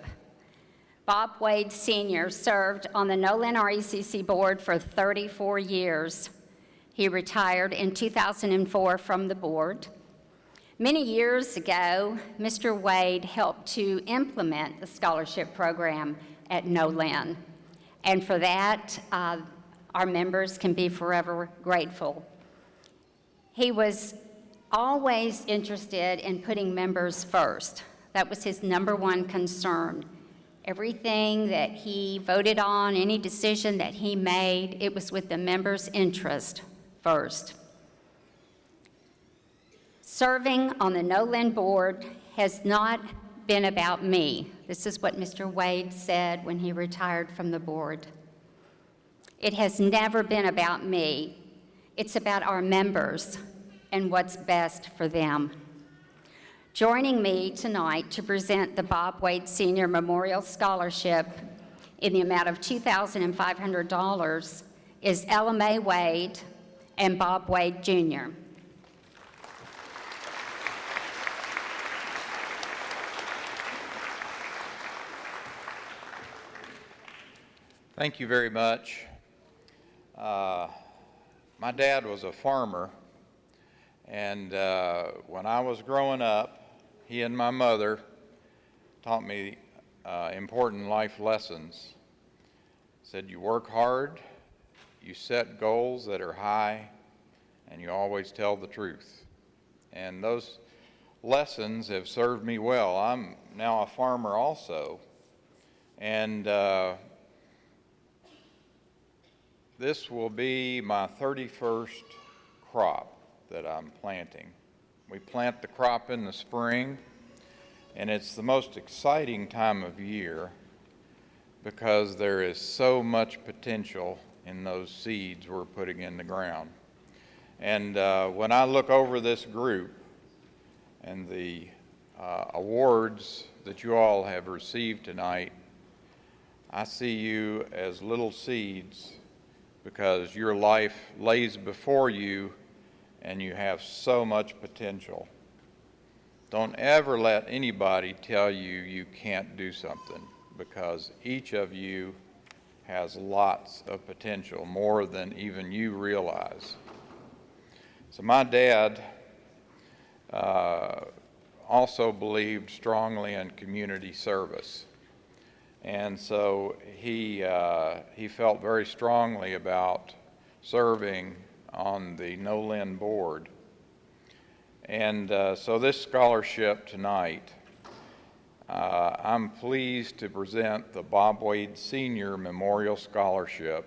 Bob Wade Sr. served on the Nolan RECC board for 34 years. He retired in 2004 from the board. Many years ago, Mr. Wade helped to implement the scholarship program at Nolan, and for that, our members can be forever grateful. He was always interested in putting members first. That was his #1 concern. Everything that he voted on, any decision that he made, it was with the members' interest first. Serving on the Nolan board has not been about me. This is what Mr. Wade said when he retired from the board. It has never been about me. It's about our members and what's best for them. Joining me tonight to present the Bob Wade Senior Memorial Scholarship in the amount of $2,500 is Ella Mae Wade and Bob Wade Jr. Thank you very much. My dad was a farmer, and when I was growing up, he and my mother taught me important life lessons. Said you work hard, you set goals that are high, and you always tell the truth. And those lessons have served me well. I'm now a farmer also, and this will be my 31st crop that I'm planting. We plant the crop in the spring, and it's the most exciting time of year because there is so much potential in those seeds we're putting in the ground. And when I look over this group and the awards that you all have received tonight, I see you as little seeds because your life lays before you and you have so much potential. Don't ever let anybody tell you you can't do something, because each of you has lots of potential, more than even you realize. So my dad also believed strongly in community service. And so he felt very strongly about serving on the Nolan board. And so this scholarship tonight, I'm pleased to present the Bob Wade Senior Memorial Scholarship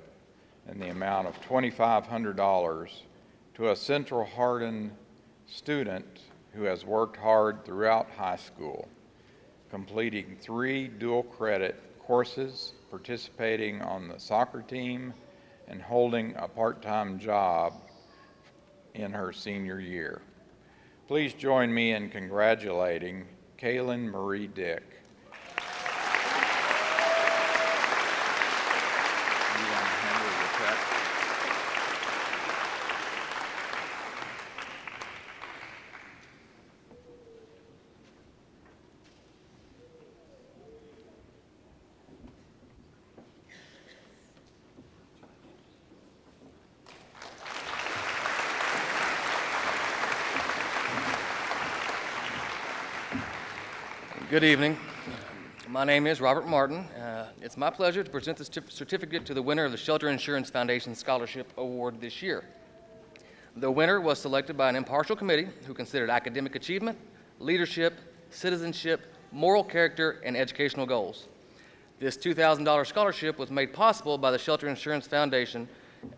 in the amount of $2,500 to a Central Hardin student who has worked hard throughout high school, completing 3 dual credit courses, participating on the soccer team, and holding a part-time job in her senior year. Please join me in congratulating Kaylin Marie Dick. Good evening. My name is Robert Martin. It's my pleasure to present this certificate to the winner of the Shelter Insurance Foundation Scholarship Award this year. The winner was selected by an impartial committee who considered academic achievement, leadership, citizenship, moral character, and educational goals. This $2,000 scholarship was made possible by the Shelter Insurance Foundation,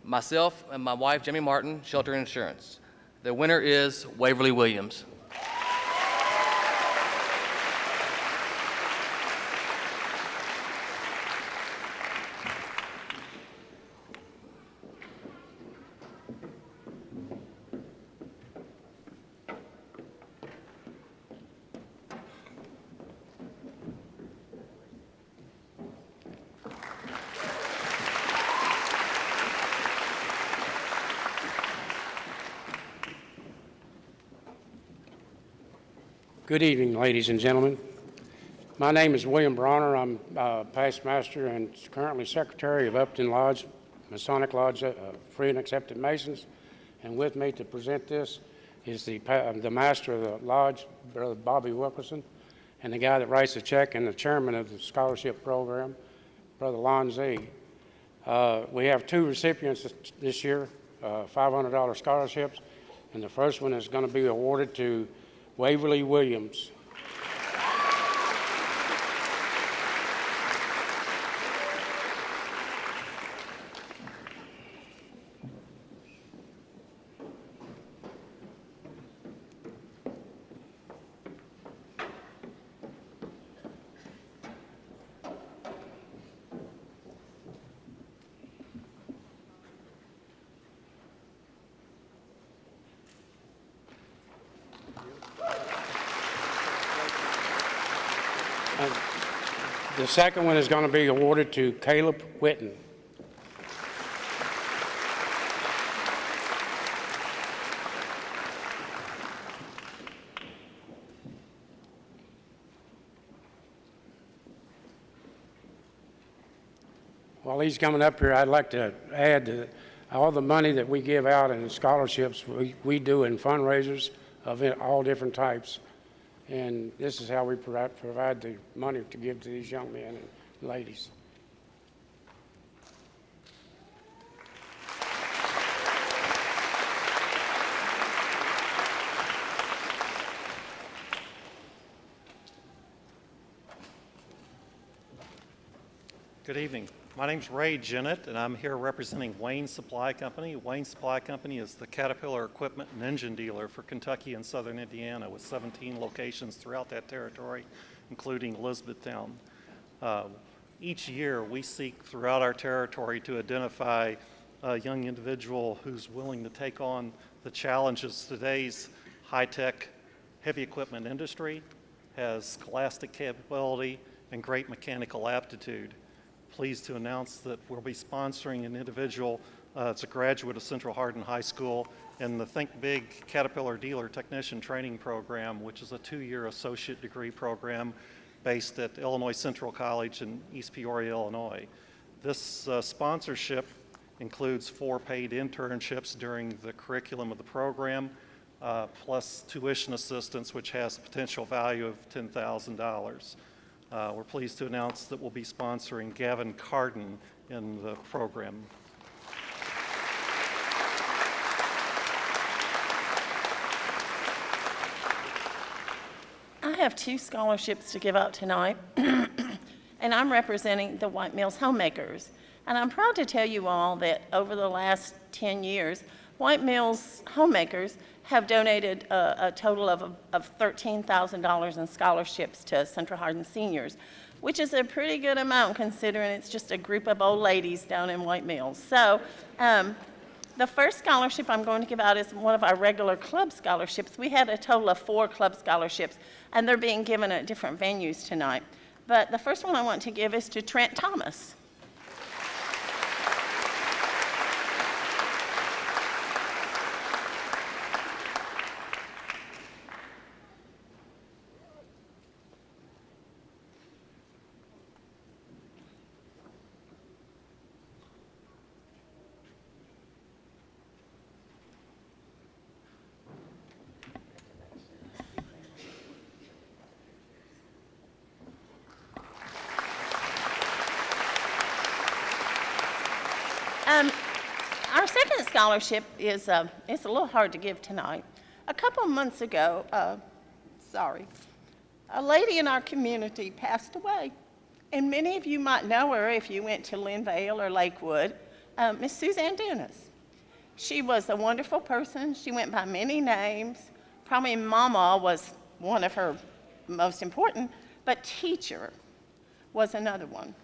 myself and my wife, Jamie Martin, Shelter Insurance. The winner is Waverly Williams. Good evening, ladies and gentlemen. My name is William Bronner. I'm past master and currently secretary of Upton Lodge, Masonic Lodge, Free and Accepted Masons. And with me to present this is the master of the lodge, Brother Bobby Wilkerson, and the guy that writes the check and the chairman of the scholarship program, Brother Lon Z. We have two recipients this year, $500 scholarships, and the first one is going to be awarded to Waverly Williams. The second one is going to be awarded to Caleb Whitten. While he's coming up here, I'd like to add that all the money that we give out in scholarships, we do in fundraisers of all different types. And this is how we provide the money to give to these young men and ladies. Good evening. My name's Ray Jennett, and I'm here representing Wayne Supply Company. Wayne Supply Company is the Caterpillar equipment and engine dealer for Kentucky and southern Indiana, with 17 locations throughout that territory, including Elizabethtown. Each year, we seek throughout our territory to identify a young individual who's willing to take on the challenges today's high-tech heavy equipment industry, has scholastic capability, and great mechanical aptitude. Pleased to announce that we'll be sponsoring an individual that's a graduate of Central Hardin High School in the Think Big Caterpillar Dealer Technician Training Program, which is a 2-year associate degree program based at Illinois Central College in East Peoria, Illinois. This sponsorship includes 4 paid internships during the curriculum of the program, plus tuition assistance, which has a potential value of $10,000. We're pleased to announce that we'll be sponsoring Gavin Hardin in the program. I have 2 scholarships to give out tonight, and I'm representing the White Mills Homemakers. And I'm proud to tell you all that over the last 10 years, White Mills Homemakers have donated a total of $13,000 in scholarships to Central Hardin seniors, which is a pretty good amount considering it's just a group of old ladies down in White Mills. So the first scholarship I'm going to give out is one of our regular club scholarships. We had a total of 4 club scholarships, and they're being given at different venues tonight. But the first one I want to give is to Trent Thomas. Our second scholarship is it's a little hard to give tonight. A couple of months ago, a lady in our community passed away. And many of you might know her if you went to Linvale or Lakewood, Miss Suzanne Dennis. She was a wonderful person. She went by many names. Probably Mama was one of her most important, but teacher was another one.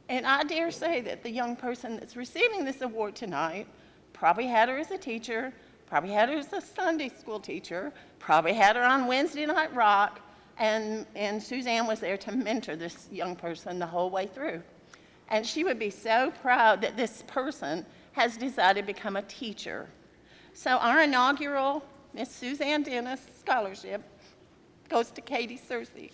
And I dare say that the young person that's receiving this award tonight probably had her as a teacher, probably had her as a Sunday school teacher, probably had her on Wednesday Night Rock, and Suzanne was there to mentor this young person the whole way through. And she would be so proud that this person has decided to become a teacher. So our inaugural Miss Suzanne Dennis Scholarship goes to Katie Searcy.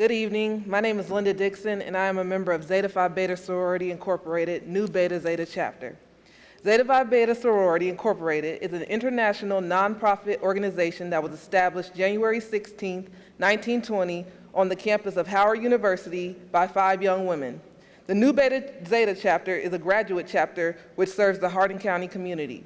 Good evening. My name is Linda Dixon, and I am a member of Zeta Phi Beta Sorority Incorporated, New Beta Zeta Chapter. Zeta Phi Beta Sorority Incorporated is an international nonprofit organization that was established January 16, 1920, on the campus of Howard University by 5 young women. The New Beta Zeta Chapter is a graduate chapter which serves the Hardin County community.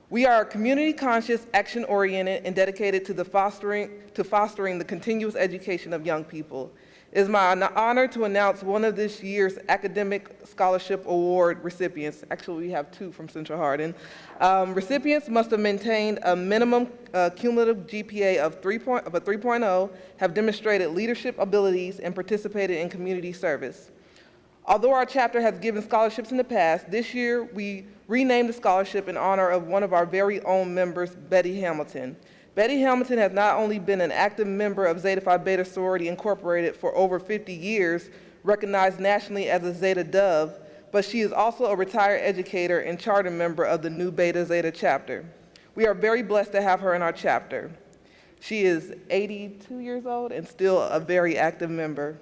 We are community-conscious, action-oriented, and dedicated to fostering the continuous education of young people. It is my honor to announce one of this year's Academic Scholarship Award recipients. Actually, we have 2 from Central Hardin. Recipients must have maintained a minimum cumulative GPA of a 3.0, have demonstrated leadership abilities, and participated in community service. Although our chapter has given scholarships in the past, this year we renamed the scholarship in honor of one of our very own members, Betty Hamilton. Betty Hamilton has not only been an active member of Zeta Phi Beta Sorority Incorporated for over 50 years, recognized nationally as a Zeta Dove, but she is also a retired educator and charter member of the New Beta Zeta chapter. We are very blessed to have her in our chapter. She is 82 years old and still a very active member.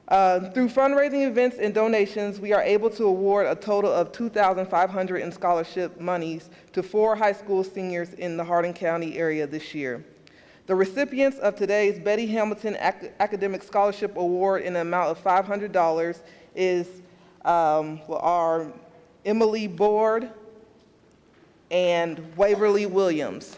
Through fundraising events and donations, we are able to award a total of $2,500 in scholarship monies to 4 high school seniors in the Hardin County area this year. The recipients of today's Betty Hamilton Academic Scholarship Award in the amount of $500 are Emily Board and Waverly Williams.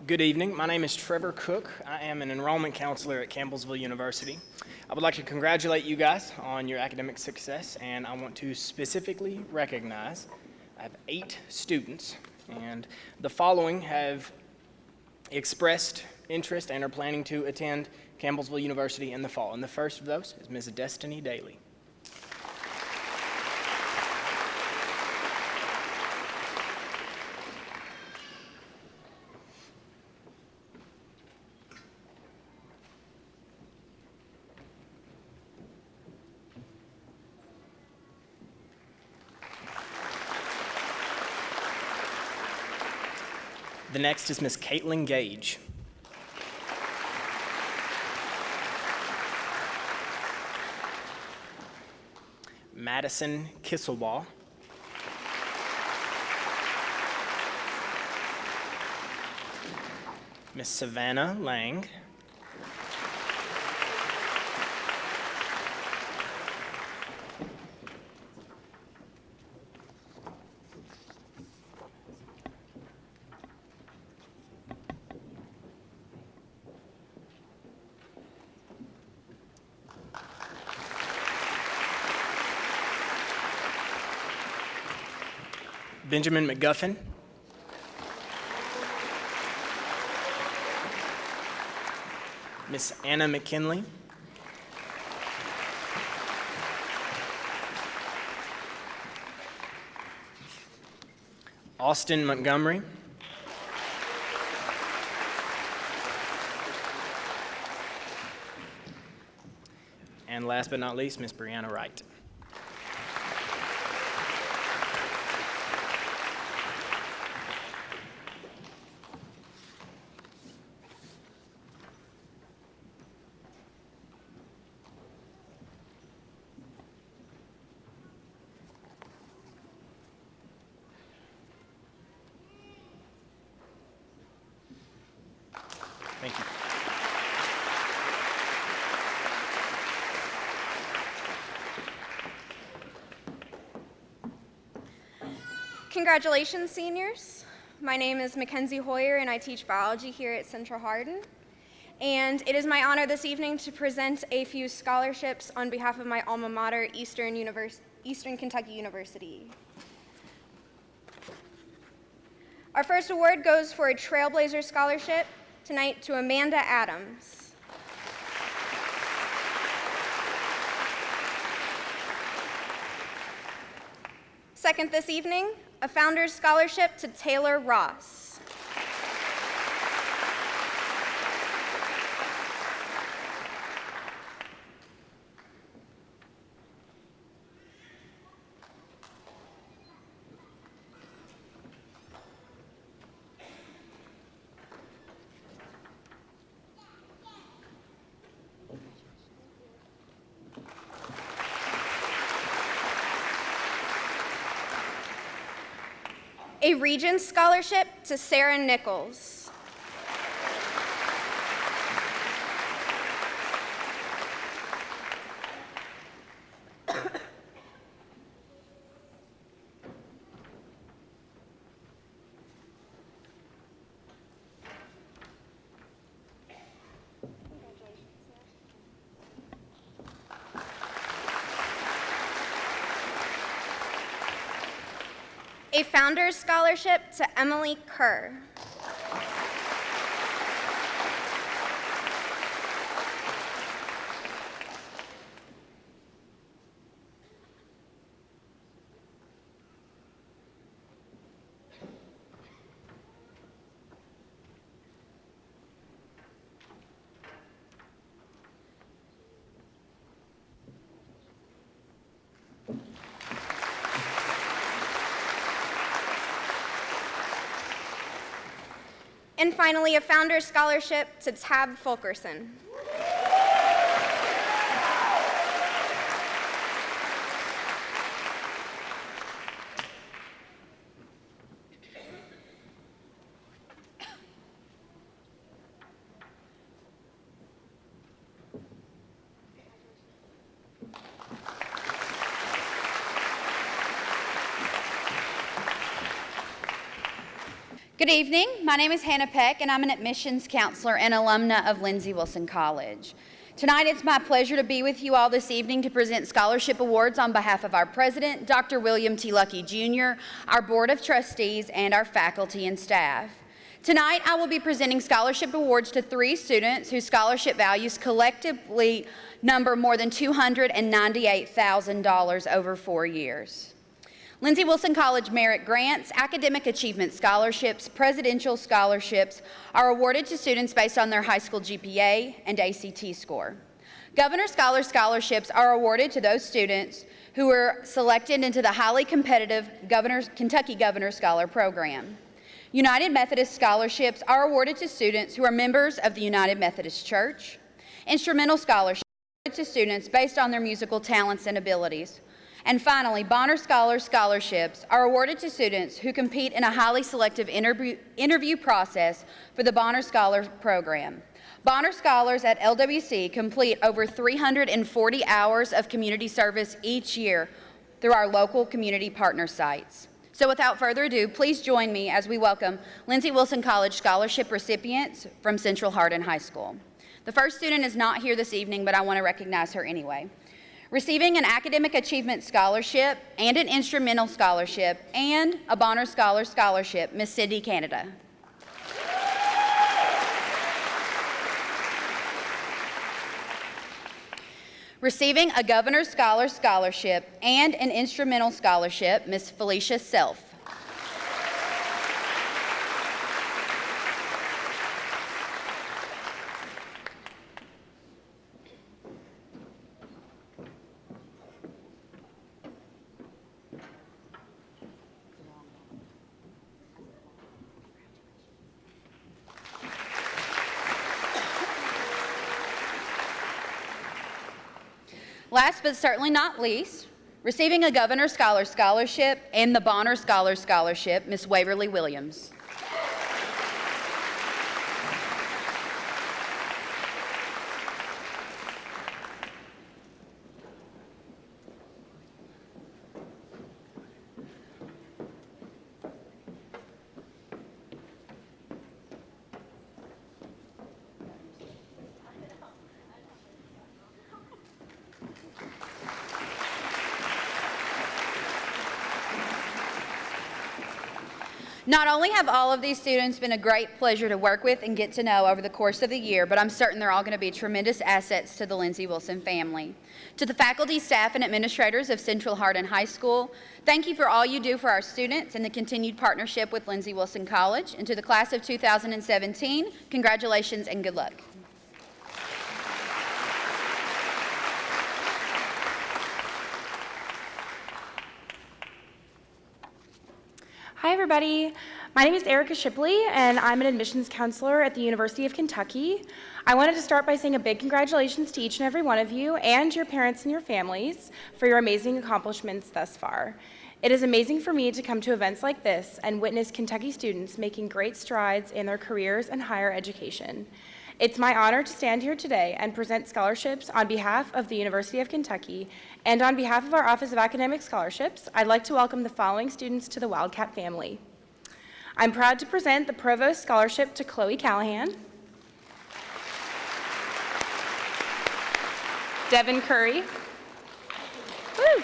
Good evening. My name is Trevor Cook. I am an enrollment counselor at Campbellsville University. I would like to congratulate you guys on your academic success, and I want to specifically recognize I have 8 students, and the following have expressed interest and are planning to attend Campbellsville University in the fall. And the first of those is Ms. Destiny Daly. The next is Miss Caitlin Gage. Madison Kisselbaugh. Miss Savannah Lang. Benjamin McGuffin. Miss Anna McKinley. Austin Montgomery. And last but not least, Miss Brianna Wright. Thank you. Congratulations, seniors. My name is Mackenzie Hoyer, and I teach biology here at Central Hardin. And it is my honor this evening to present a few scholarships on behalf of my alma mater, Eastern Kentucky University. Our first award goes for a Trailblazer Scholarship tonight to Amanda Adams. Second this evening, a Founder's Scholarship to Taylor Ross. A Regents Scholarship to Sarah Nichols. A Founder's Scholarship to Emily Kerr. And finally, a Founder's Scholarship to Tab Fulkerson. Good evening. My name is Hannah Peck, and I'm an admissions counselor and alumna of Lindsey Wilson College. Tonight, it's my pleasure to be with you all this evening to present scholarship awards on behalf of our president, Dr. William T. Luckey Jr., our board of trustees, and our faculty and staff. Tonight, I will be presenting scholarship awards to 3 students whose scholarship values collectively number more than $298,000 over 4 years. Lindsey Wilson College Merit Grants, Academic Achievement Scholarships, Presidential Scholarships are awarded to students based on their high school GPA and ACT score. Governor Scholar Scholarships are awarded to those students who were selected into the highly competitive Kentucky Governor Scholar Program. United Methodist Scholarships are awarded to students who are members of the United Methodist Church. Instrumental Scholarships are awarded to students based on their musical talents and abilities. And finally, Bonner Scholar Scholarships are awarded to students who compete in a highly selective interview process for the Bonner Scholar program. Bonner Scholars at LWC complete over 340 hours of community service each year through our local community partner sites. So without further ado, please join me as we welcome Lindsey Wilson College Scholarship recipients from Central Hardin High School. The first student is not here this evening, but I want to recognize her anyway. Receiving an Academic Achievement Scholarship and an Instrumental Scholarship and a Bonner Scholar Scholarship, Miss Cindy Canada. Receiving a Governor Scholar Scholarship and an Instrumental Scholarship, Miss Felicia Self. Last but certainly not least, receiving a Governor Scholar Scholarship and the Bonner Scholar Scholarship, Miss Waverly Williams. Not only have all of these students been a great pleasure to work with and get to know over the course of the year, but I'm certain they're all going to be tremendous assets to the Lindsey Wilson family. To the faculty, staff, and administrators of Central Hardin High School, thank you for all you do for our students and the continued partnership with Lindsey Wilson College. And to the class of 2017, congratulations and good luck. Hi, everybody. My name is Erica Shipley, and I'm an admissions counselor at the University of Kentucky. I wanted to start by saying a big congratulations to each and every one of you and your parents and your families for your amazing accomplishments thus far. It is amazing for me to come to events like this and witness Kentucky students making great strides in their careers and higher education. It's my honor to stand here today and present scholarships on behalf of the University of Kentucky, and on behalf of our Office of Academic Scholarships, I'd like to welcome the following students to the Wildcat family. I'm proud to present the Provost Scholarship to Chloe Callahan, Devin Curry, woo,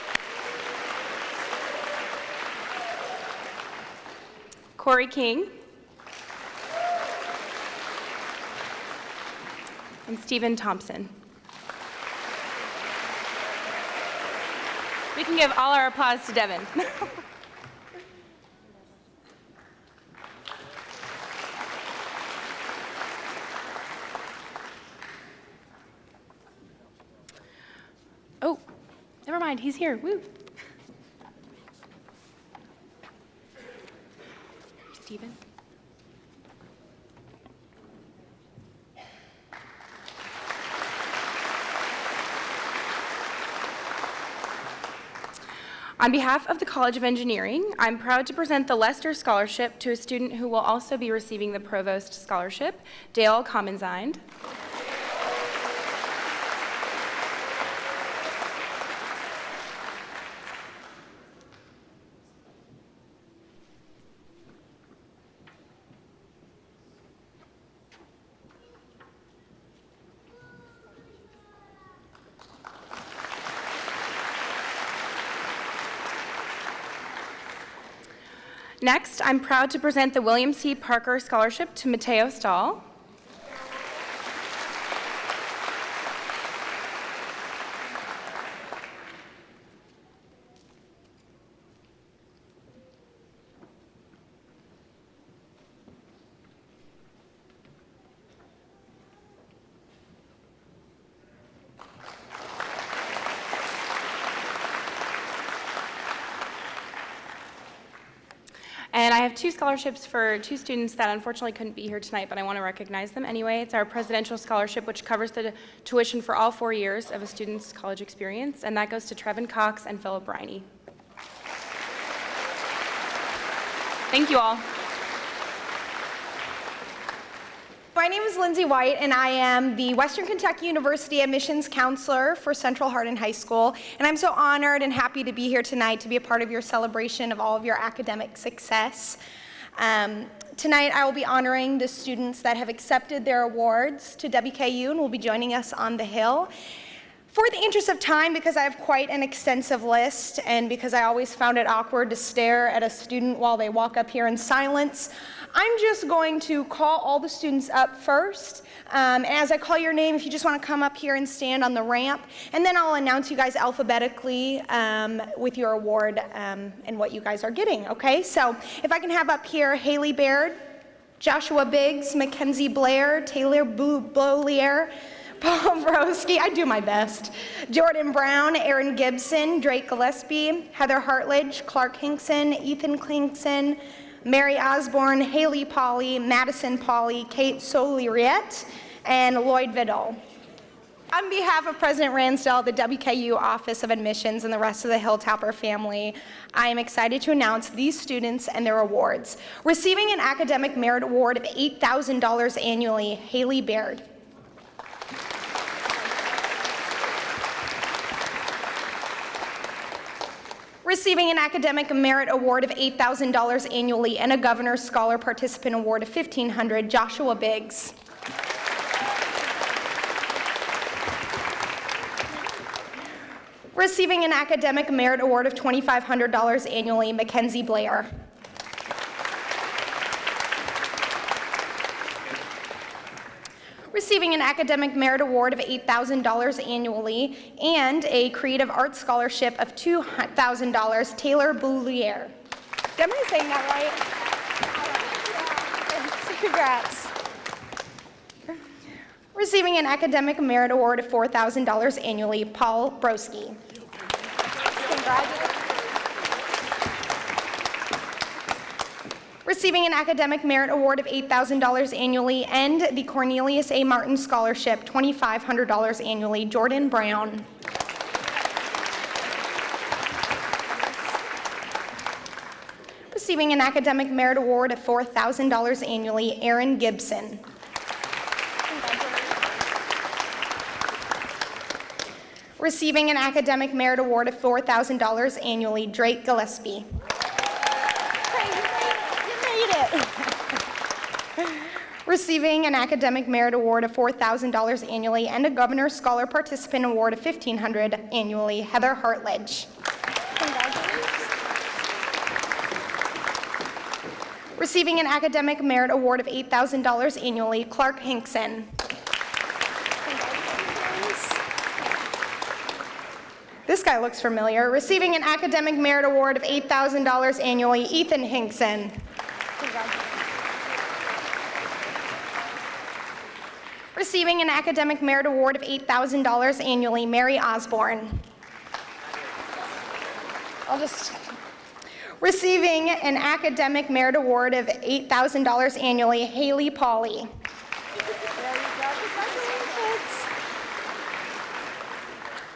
Corey King, and Stephen Thompson. We can give all our applause to Devin. Oh, never mind, he's here, woo. Stephen. On behalf of the College of Engineering, I'm proud to present the Lester Scholarship to a student who will also be receiving the Provost Scholarship, Dale Commenzind. Next, I'm proud to present the William C. Parker Scholarship to Mateo Stahl. And I have two scholarships for two students that unfortunately couldn't be here tonight, but I want to recognize them anyway. It's our Presidential Scholarship, which covers the tuition for all 4 years of a student's college experience, and that goes to Trevin Cox and Philip Riney. Thank you all. My name is Lindsay White, and I am the Western Kentucky University Admissions Counselor for Central Hardin High School, and I'm so honored and happy to be here tonight to be a part of your celebration of all of your academic success. Tonight I will be honoring the students that have accepted their awards to WKU and will be joining us on the Hill. For the interest of time, because I have quite an extensive list and because I always found it awkward to stare at a student while they walk up here in silence, I'm just going to call all the students up first. And as I call your name, if you just want to come up here and stand on the ramp, and then I'll announce you guys alphabetically with your award and what you guys are getting, okay? So if I can have up here Haley Baird, Joshua Biggs, Mackenzie Blair, Taylor Beaulier, Paul Broski, I do my best, Jordan Brown, Aaron Gibson, Drake Gillespie, Heather Hartledge, Clark Hinkson, Ethan Klinkson, Mary Osborne, Haley Polly, Madison Polly, Kate Solieriette, and Lloyd Vidal. On behalf of President Ransdell, the WKU Office of Admissions, and the rest of the Hilltopper family, I am excited to announce these students and their awards. Receiving an Academic Merit Award of $8,000 annually, Haley Baird. Receiving an Academic Merit Award of $8,000 annually and a Governor's Scholar Participant Award of $1,500, Joshua Biggs. Receiving an Academic Merit Award of $2,500 annually, Mackenzie Blair. receiving an Academic Merit Award of $8,000 annually, and a Creative Arts Scholarship of $2,000, Taylor Boulier. Am I saying that right? Congrats. Receiving an Academic Merit Award of $4,000 annually, Paul Broski. Congratulations. Receiving an Academic Merit Award of $8,000 annually, and the Cornelius A. Martin Scholarship, $2,500 annually, Jordan Brown. Receiving an Academic Merit Award of $4,000 annually, Aaron Gibson. Receiving an Academic Merit Award of $4,000 annually, Drake Gillespie. Receiving an Academic Merit Award of $4,000 annually, and a Governor's Scholar Participant Award of $1,500 annually, Heather Hartledge. Receiving an Academic Merit Award of $8,000 annually, Clark Hinkson. This guy looks familiar. Receiving an Academic Merit Award of $8,000 annually, Ethan Hinkson. Receiving an Academic Merit Award of $8,000 annually, Mary Osborne. Receiving an Academic Merit Award of $8,000 annually, Haley Pauley.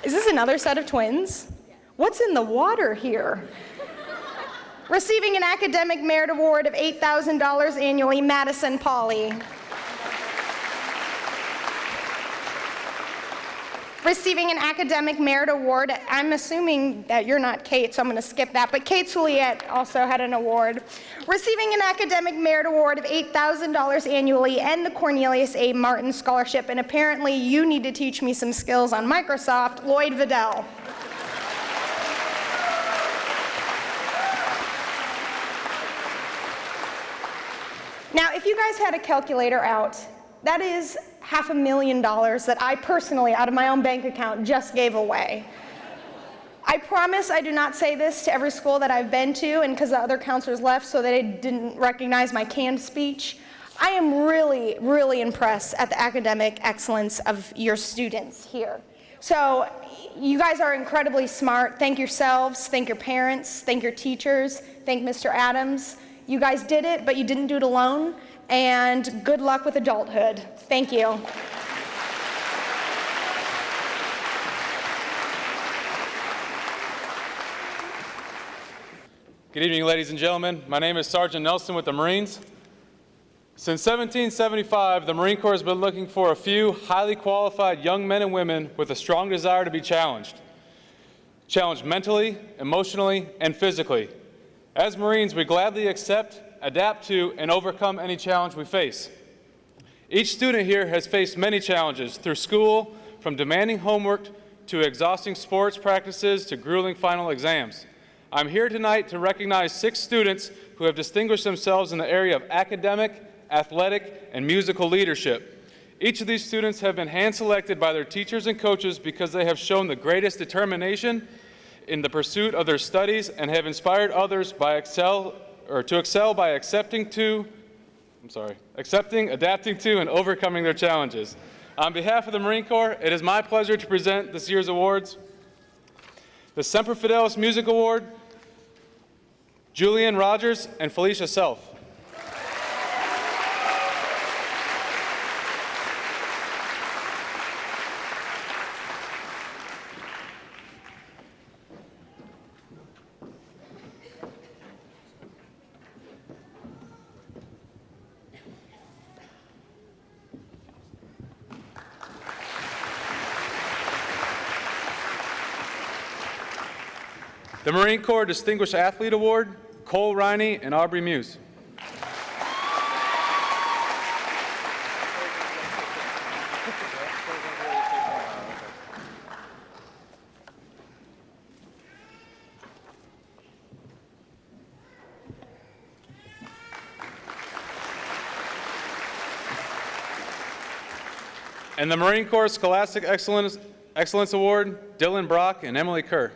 Is this another set of twins? What's in the water here? Receiving an Academic Merit Award of $8,000 annually, Madison Pauley. Receiving an Academic Merit Award, I'm assuming that you're not Kate, so I'm going to skip that, but Kate Souliette also had an award. Receiving an Academic Merit Award of $8,000 annually, and the Cornelius A. Martin Scholarship, and apparently you need to teach me some skills on Microsoft, Lloyd Vidal. Now, if you guys had a calculator out, that is $500,000 that I personally, out of my own bank account, just gave away. I promise I do not say this to every school that I've been to, and because the other counselors left so they didn't recognize my canned speech. I am really, really impressed at the academic excellence of your students here. So you guys are incredibly smart. Thank yourselves, thank your parents, thank your teachers, thank Mr. Adams. You guys did it, but you didn't do it alone. And good luck with adulthood. Thank you. Good evening, ladies and gentlemen. My name is Sergeant Nelson with the Marines. Since 1775, the Marine Corps has been looking for a few highly qualified young men and women with a strong desire to be challenged mentally, emotionally, and physically. As Marines, we gladly accept, adapt to, and overcome any challenge we face. Each student here has faced many challenges through school, from demanding homework to exhausting sports practices to grueling final exams. I'm here tonight to recognize 6 students who have distinguished themselves in the area of academic, athletic, and musical leadership. Each of these students have been hand-selected by their teachers and coaches because they have shown the greatest determination in the pursuit of their studies and have inspired others to excel by accepting, adapting to, and overcoming their challenges. On behalf of the Marine Corps, it is my pleasure to present this year's awards. The Semper Fidelis Music Award, Julian Rogers and Felicia Self. The Marine Corps Distinguished Athlete Award, Cole Riney and Aubrey Muse. And the Marine Corps Scholastic Excellence Award, Dylan Brock and Emily Kerr.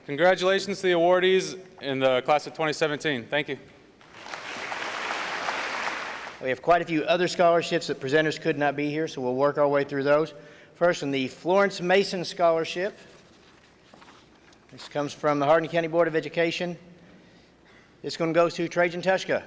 Congratulations to the awardees in the class of 2017. Thank you. We have quite a few other scholarships that presenters could not be here, so we'll work our way through those. First, on the Florence Mason Scholarship. This comes from the Hardin County Board of Education. This one goes to Trajan Tushka.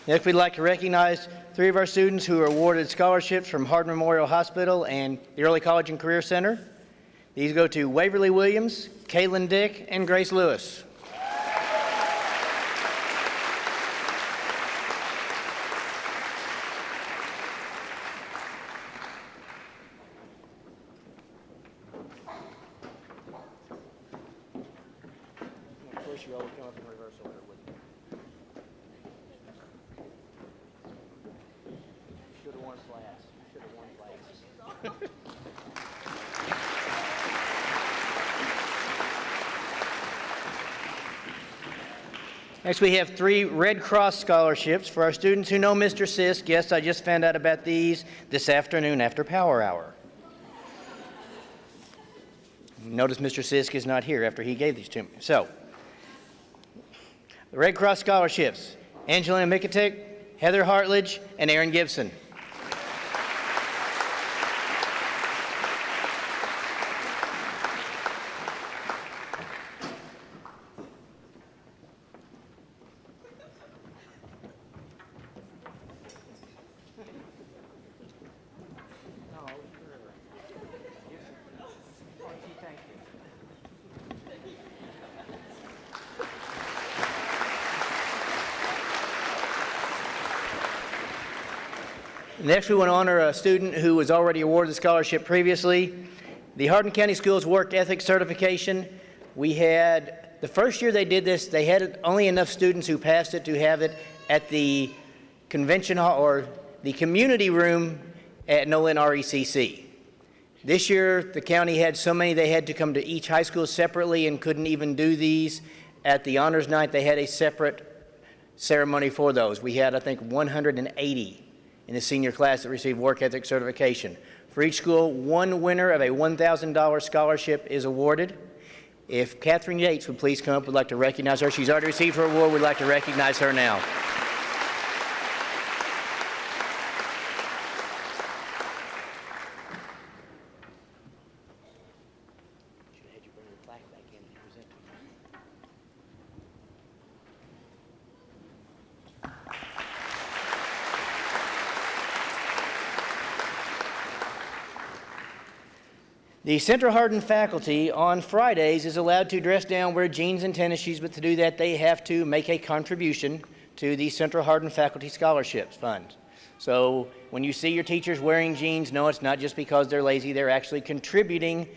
Next, we'd like to recognize 3 of our students who are awarded scholarships from Hardin Memorial Hospital and the Early College and Career Center. These go to Waverly Williams, Caitlin Dick, and Grace Lewis. Of course, you all would come up in reverse order, wouldn't you? Should have worn flats. Should have worn flats. Next, we have 3 Red Cross scholarships for our students who know Mr. Sisk. Yes, I just found out about these this afternoon after Power Hour. Notice Mr. Sisk is not here after he gave these to me. So, the Red Cross scholarships, Angelina Mikatic, Heather Hartledge, and Aaron Gibson. Next, we want to honor a student who was already awarded the scholarship previously. The Hardin County Schools Work Ethic Certification. We had, the first year they did this, they had only enough students who passed it to have it at the convention hall or the community room at Nolan RECC. This year, the county had so many they had to come to each high school separately and couldn't even do these. At the honors night, they had a separate ceremony for those. We had, I think, 180 in the senior class that received work ethic certification. For each school, 1 winner of a $1,000 scholarship is awarded. If Catherine Yates would please come up, we'd like to recognize her. She's already received her award. We'd like to recognize her now. The Central Hardin faculty on Fridays is allowed to dress down, wear jeans and tennis shoes, but to do that they have to make a contribution to the Central Hardin Faculty Scholarships Fund. So when you see your teachers wearing jeans, no, it's not just because they're lazy, they're actually contributing.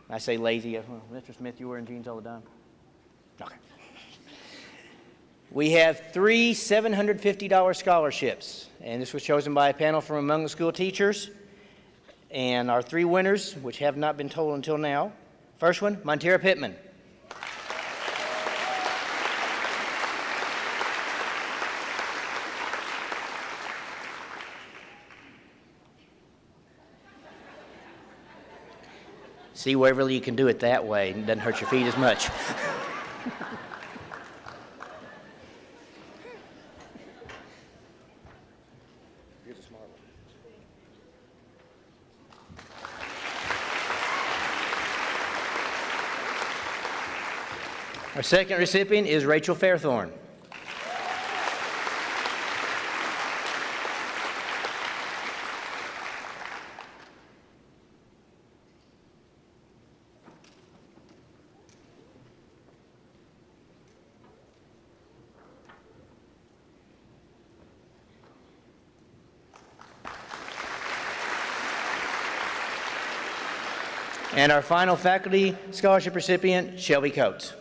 I say lazy, Mr. Smith, you wearing jeans all the time? Okay. We have 3 $750 scholarships, and this was chosen by a panel from among the school teachers. And our 3 winners, which have not been told until now. First one, Montera Pittman. See, Waverly, you can do it that way. It doesn't hurt your feet as much. Our second recipient is Rachel Fairthorn. And our final faculty scholarship recipient, Shelby Coates.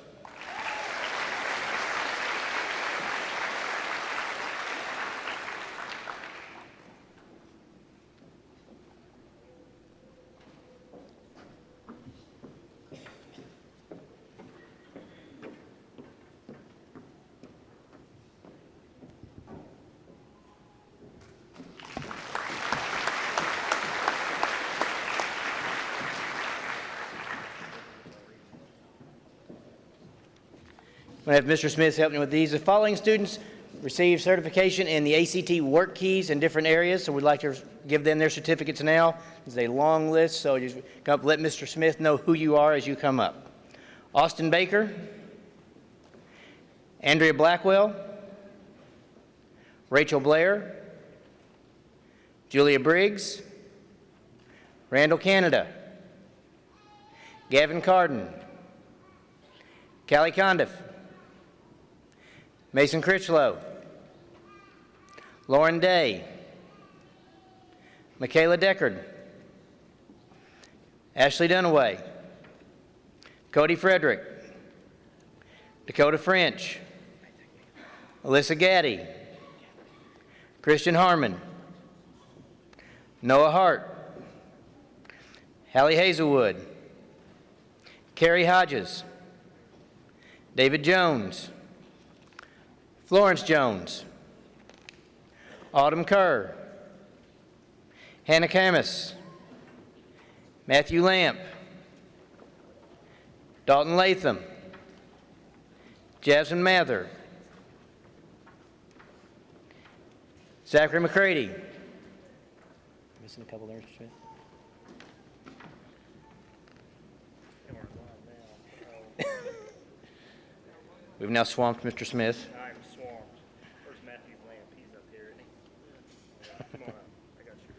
I'm going to have Mr. Smith help me with these. The following students received certification in the ACT work keys in different areas, so we'd like to give them their certificates now. It's a long list, so just come up, let Mr. Smith know who you are as you come up. Austin Baker, Andrea Blackwell, Rachel Blair, Julia Briggs, Randall Canada, Gavin Cardin, Callie Condiff, Mason Critchlow, Lauren Day, Michaela Deckard, Ashley Dunaway, Cody Frederick, Dakota French, Alyssa Gaddy, Christian Harmon, Noah Hart, Hallie Hazelwood, Carrie Hodges, David Jones, Florence Jones, Autumn Kerr, Hannah Camus, Matthew Lamp, Dalton Latham, Jasmine Mather, Zachary McCready. Missing a couple there, Mr. Smith. We've now swamped Mr. Smith. I'm swamped. Where's Matthew Lamp? He's up here, isn't he? Yeah, come on up. I got yours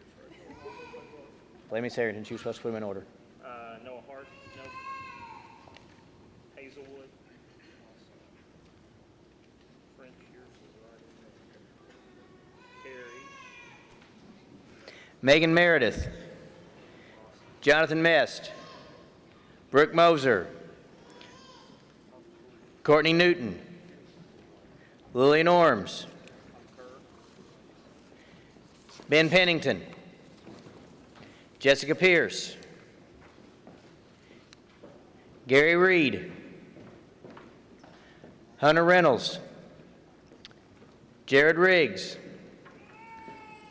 right. Blame his Harrington. You were supposed to put him in order. Noah Hart? No. Hazelwood? French, yours is right in there. Carrie? Megan Meredith, Jonathan Mest, Brooke Moser, Courtney Newton, Lillian Orms, Ben Pennington, Jessica Pierce, Gary Reed, Hunter Reynolds, Jared Riggs,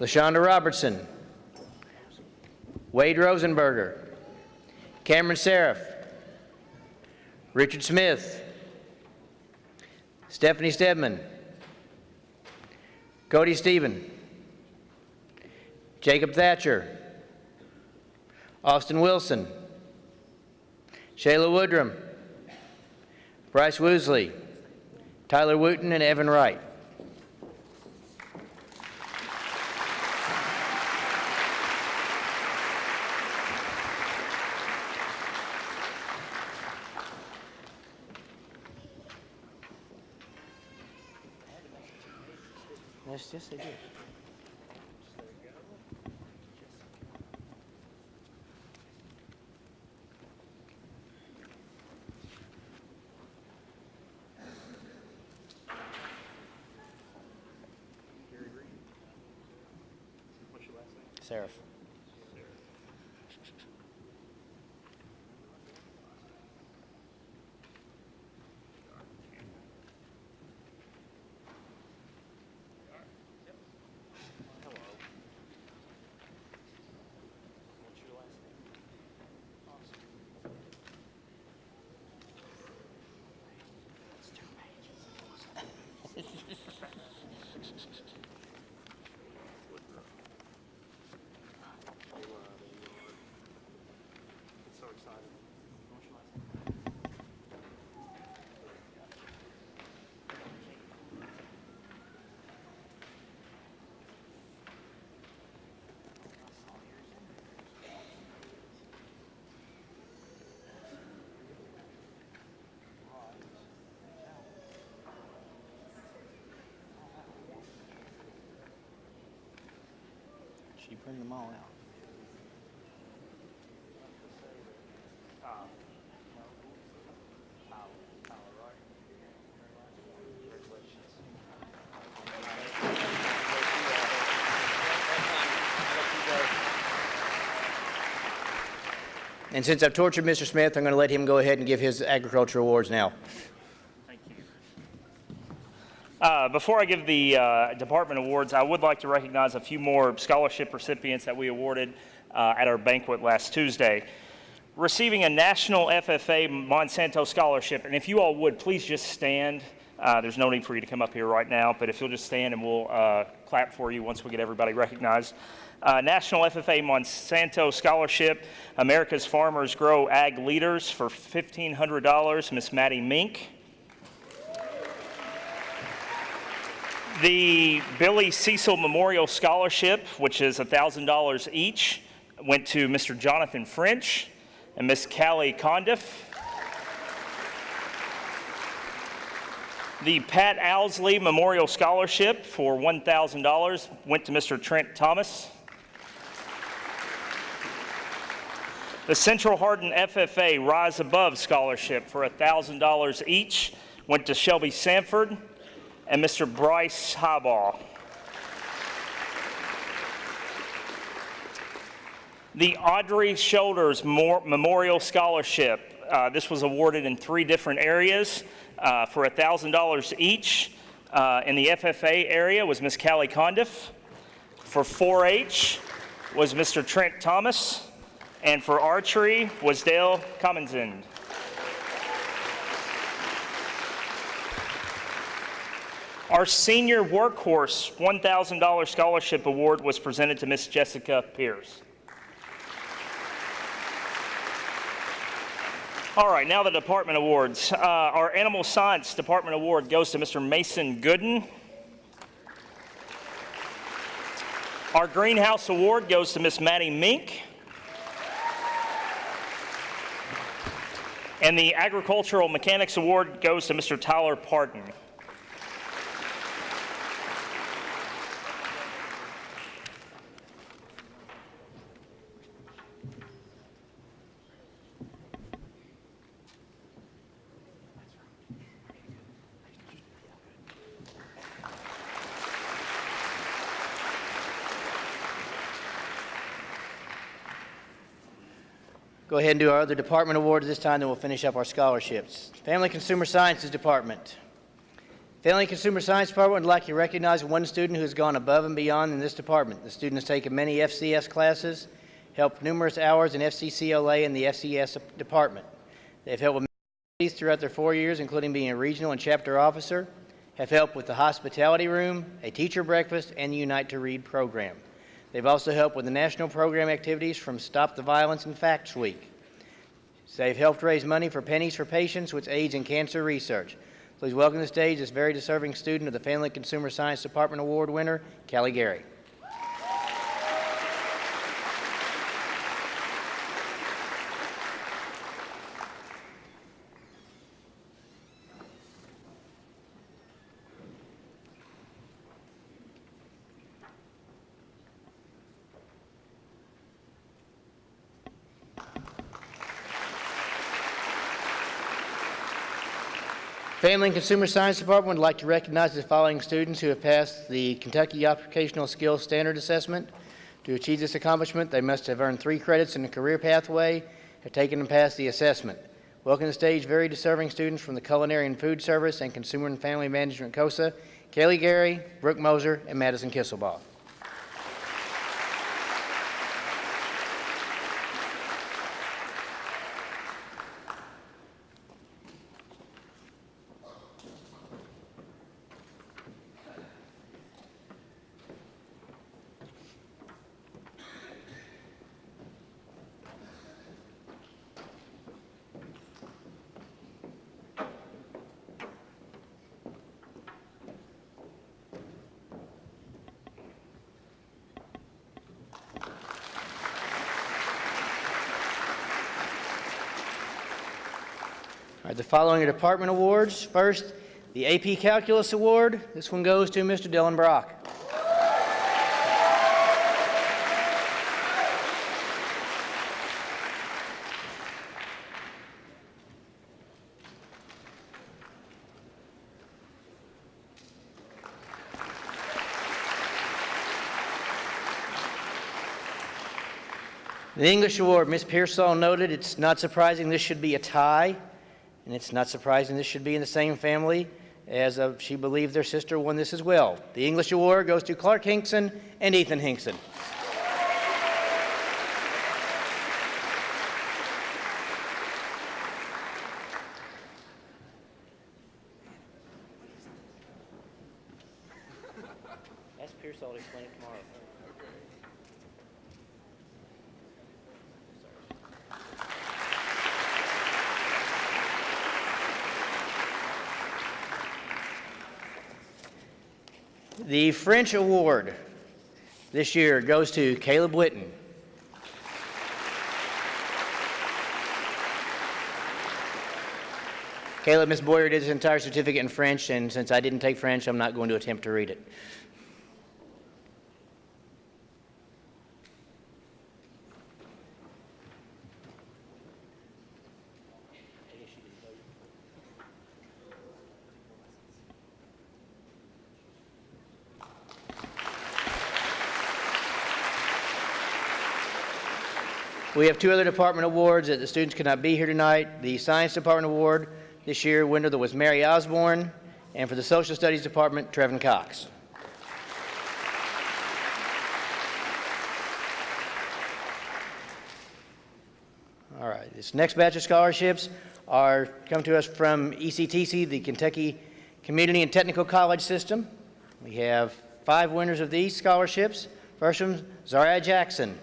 LaShonda Robertson, Wade Rosenberger, Cameron Seraph, Richard Smith, Stephanie Stedman, Cody Stephen, Jacob Thatcher, Austin Wilson, Shayla Woodrum, Bryce Woosley, Tyler Wooten, and Evan Wright. Yes, they did. What's your last name? Seraph. She printed them all out. And since I've tortured Mr. Smith, I'm going to let him go ahead and give his agriculture awards now. Thank you. Before I give the department awards, I would like to recognize a few more scholarship recipients that we awarded at our banquet last Tuesday. Receiving a National FFA Monsanto Scholarship, and if you all would, please just stand. There's no need for you to come up here right now, but if you'll just stand and we'll clap for you once we get everybody recognized. National FFA Monsanto Scholarship, America's Farmers Grow Ag Leaders for $1,500, Miss Maddie Mink. The Billy Cecil Memorial Scholarship, which is $1,000 each, went to Mr. Jonathan French and Miss Callie Condiff. The Pat Owsley Memorial Scholarship for $1,000 went to Mr. Trent Thomas. The Central Hardin FFA Rise Above Scholarship for $1,000 each went to Shelby Sanford and Mr. Bryce Highball. The Audrey Shoulders Memorial Scholarship. This was awarded in 3 different areas for $1,000 each. In the FFA area was Miss Callie Condiff. For 4-H was Mr. Trent Thomas. And for archery was Dale Commonzend. Our Senior Workhorse $1,000 Scholarship Award was presented to Miss Jessica Pierce. All right, now the department awards. Our Animal Science Department Award goes to Mr. Mason Gooden. Our Greenhouse Award goes to Miss Maddie Mink. And the Agricultural Mechanics Award goes to Mr. Tyler Parton. Go ahead and do our other department awards this time, then we'll finish up our scholarships. Family Consumer Sciences Department. Family and Consumer Science Department would like to recognize one student who has gone above and beyond in this department. The student has taken many FCS classes, helped numerous hours in FCCLA and the FCS department. They have helped with many throughout their 4 years, including being a regional and chapter officer, have helped with the hospitality room, a teacher breakfast, and the Unite to Read program. They've also helped with the national program activities from Stop the Violence and Facts Week. They've helped raise money for Pennies for Patients, which aids in cancer research. Please welcome to the stage this very deserving student of the Family and Consumer Science Department Award winner, Callie Gary. Family and Consumer Science Department would like to recognize the following students who have passed the Kentucky Occupational Skills Standard Assessment. To achieve this accomplishment, they must have earned 3 credits in the career pathway, have taken and passed the assessment. Welcome to the stage very deserving students from the Culinary and Food Service and Consumer and Family Management COSA, Kaylee Gary, Brooke Moser, and Madison Kisselbaugh. All right, the following are department awards. First, the AP Calculus Award. This one goes to Mr. Dylan Brock. The English Award, Ms. Pearsall noted, it's not surprising this should be a tie, and it's not surprising this should be in the same family, as she believes their sister won this as well. The English Award goes to Clark Hinkson and Ethan Hinkson. Ask Pearsall to explain it tomorrow. The French Award this year goes to Caleb Whitten. Caleb, Ms. Boyer did his entire certificate in French, and since I didn't take French, I'm not going to attempt to read it. We have two other department awards that the students could not be here tonight. The Science Department Award this year, winner was Mary Osborne, and for the Social Studies Department, Trevin Cox. All right, this next batch of scholarships come to us from HCEC-TV, the Kentucky Community and Technical College System. We have 5 winners of these scholarships. First one, Zariah Jackson.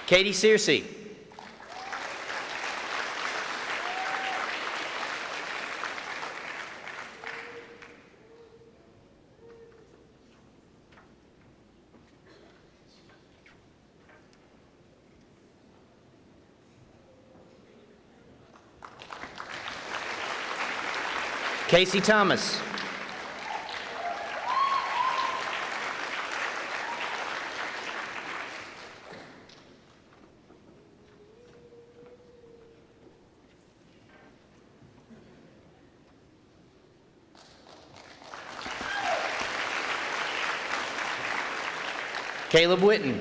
Katie Searcy. Casey Thomas. Caleb Whitten.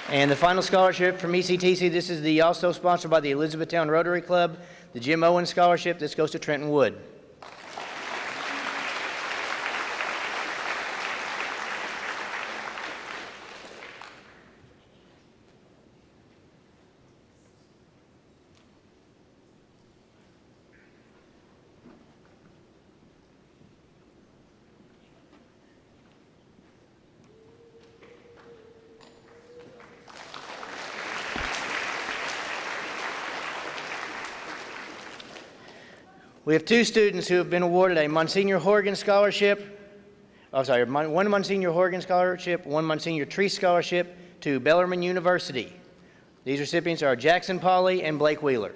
And the final scholarship from HCEC, this is also sponsored by the Elizabethtown Rotary Club, the Jim Owen Scholarship. This goes to Trenton Wood. We have 2 students who have been awarded a Monsignor Horgan Scholarship. One Monsignor Horgan Scholarship, one Monsignor Tree Scholarship to Bellarmine University. These recipients are Jackson Pauley and Blake Wheeler.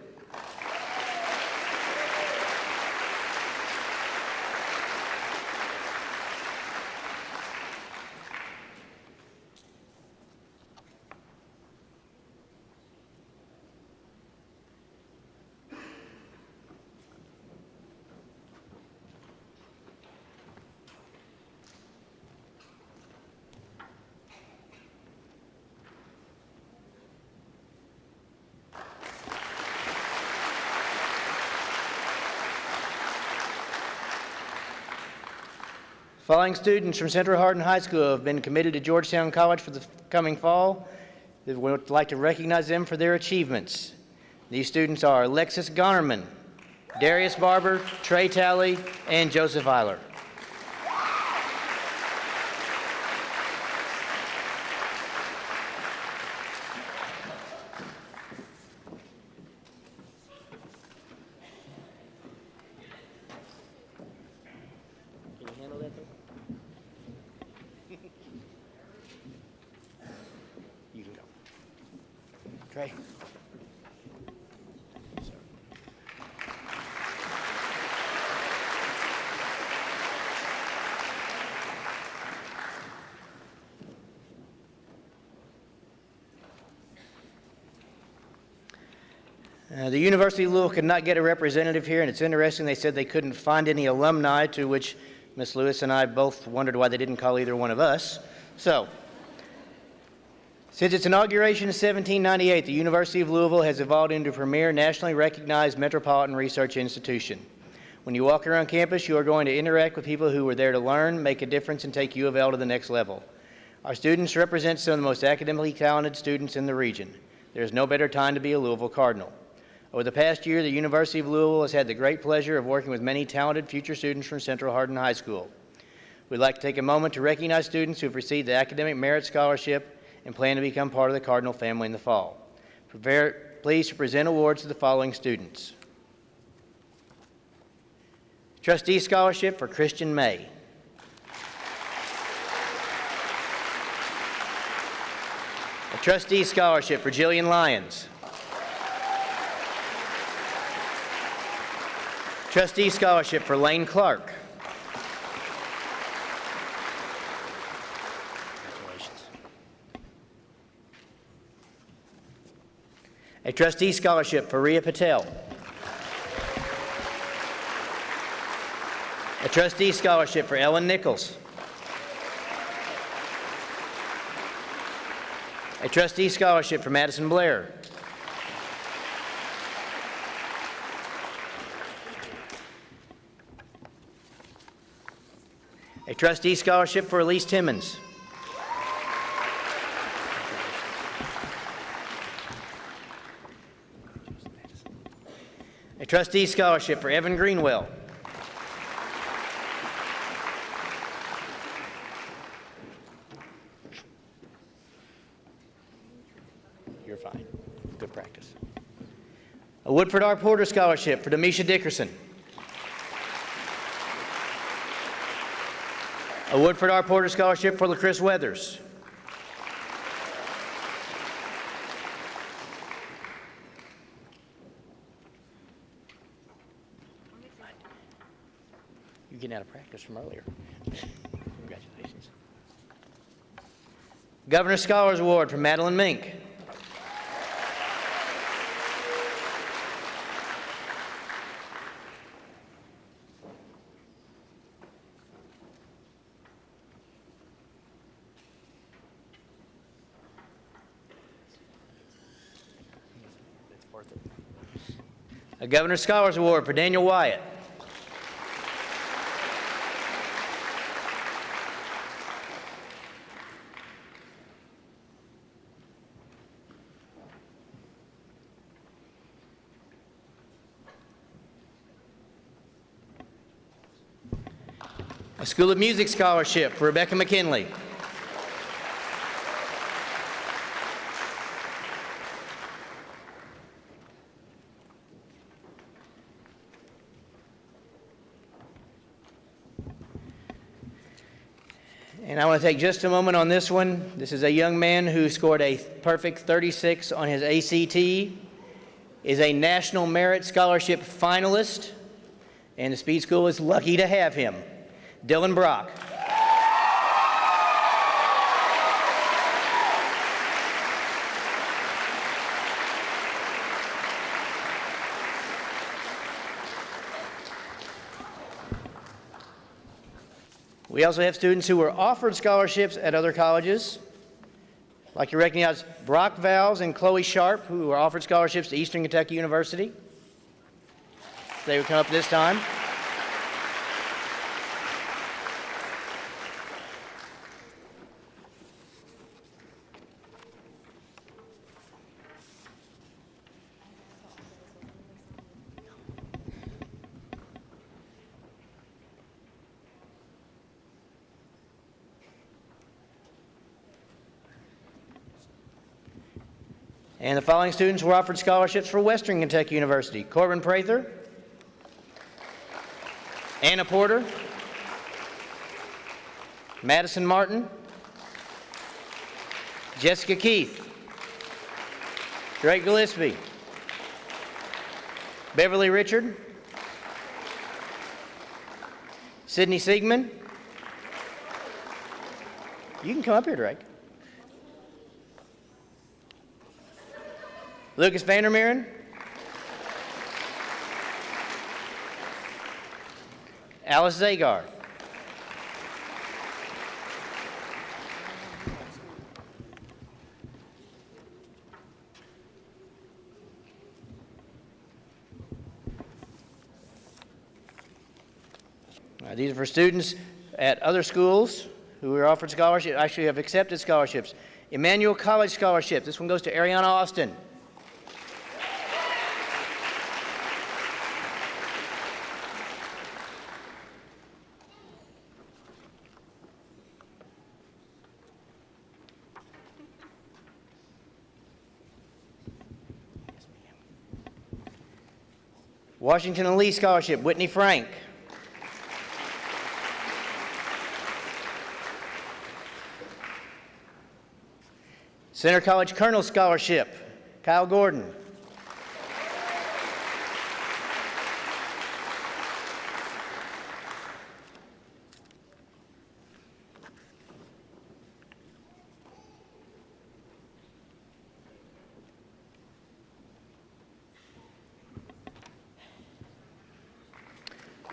Following students from Central Hardin High School have been committed to Georgetown College for the coming fall. We would like to recognize them for their achievements. These students are Alexis Gonerman, Darius Barber, Trey Talley, and Joseph Eiler. Can you handle that, though? You can go. Trey? The University of Louisville could not get a representative here, and it's interesting, they said they couldn't find any alumni, to which Ms. Lewis and I both wondered why they didn't call either one of us. So, since its inauguration in 1798, the University of Louisville has evolved into a premier nationally recognized metropolitan research institution. When you walk around campus, you are going to interact with people who are there to learn, make a difference, and take U of L to the next level. Our students represent some of the most academically talented students in the region. There is no better time to be a Louisville Cardinal. Over the past year, the University of Louisville has had the great pleasure of working with many talented future students from Central Hardin High School. We'd like to take a moment to recognize students who have received the Academic Merit Scholarship and plan to become part of the Cardinal family in the fall. Pleased to present awards to the following students. Trustee Scholarship for Christian May. A Trustee Scholarship for Jillian Lyons. Trustee Scholarship for Lane Clark. Congratulations. A Trustee Scholarship for Rhea Patel. A Trustee Scholarship for Ellen Nichols. A Trustee Scholarship for Madison Blair. A Trustee Scholarship for Elise Timmons. A Trustee Scholarship for Evan Greenwell. You're fine. Good practice. A Woodford R. Porter Scholarship for Demisha Dickerson. A Woodford R. Porter Scholarship for LaChris Weathers. You're getting out of practice from earlier. Congratulations. Governor's Scholars Award for Madeline Mink. A Governor's Scholars Award for Daniel Wyatt. A School of Music Scholarship for Rebecca McKinley. And I want to take just a moment on this one. This is a young man who scored a perfect 36 on his ACT, is a National Merit Scholarship finalist, and the Speed School is lucky to have him. Dylan Brock. We also have students who were offered scholarships at other colleges. I'd like to recognize Brock Vowles and Chloe Sharp, who were offered scholarships to Eastern Kentucky University. They would come up this time. And the following students were offered scholarships for Western Kentucky University: Corbin Prather, Anna Porter, Madison Martin, Jessica Keith, Drake Gillespie, Beverly Richard, Sydney Siegman. You can come up here, Drake. Lucas Vandermeeren, Alice Zagar. These are for students at other schools who were offered scholarships, actually have accepted scholarships. Emmanuel College Scholarship. This one goes to Ariana Austin. Washington and Lee Scholarship, Whitney Frank. Center College Colonel Scholarship, Kyle Gordon.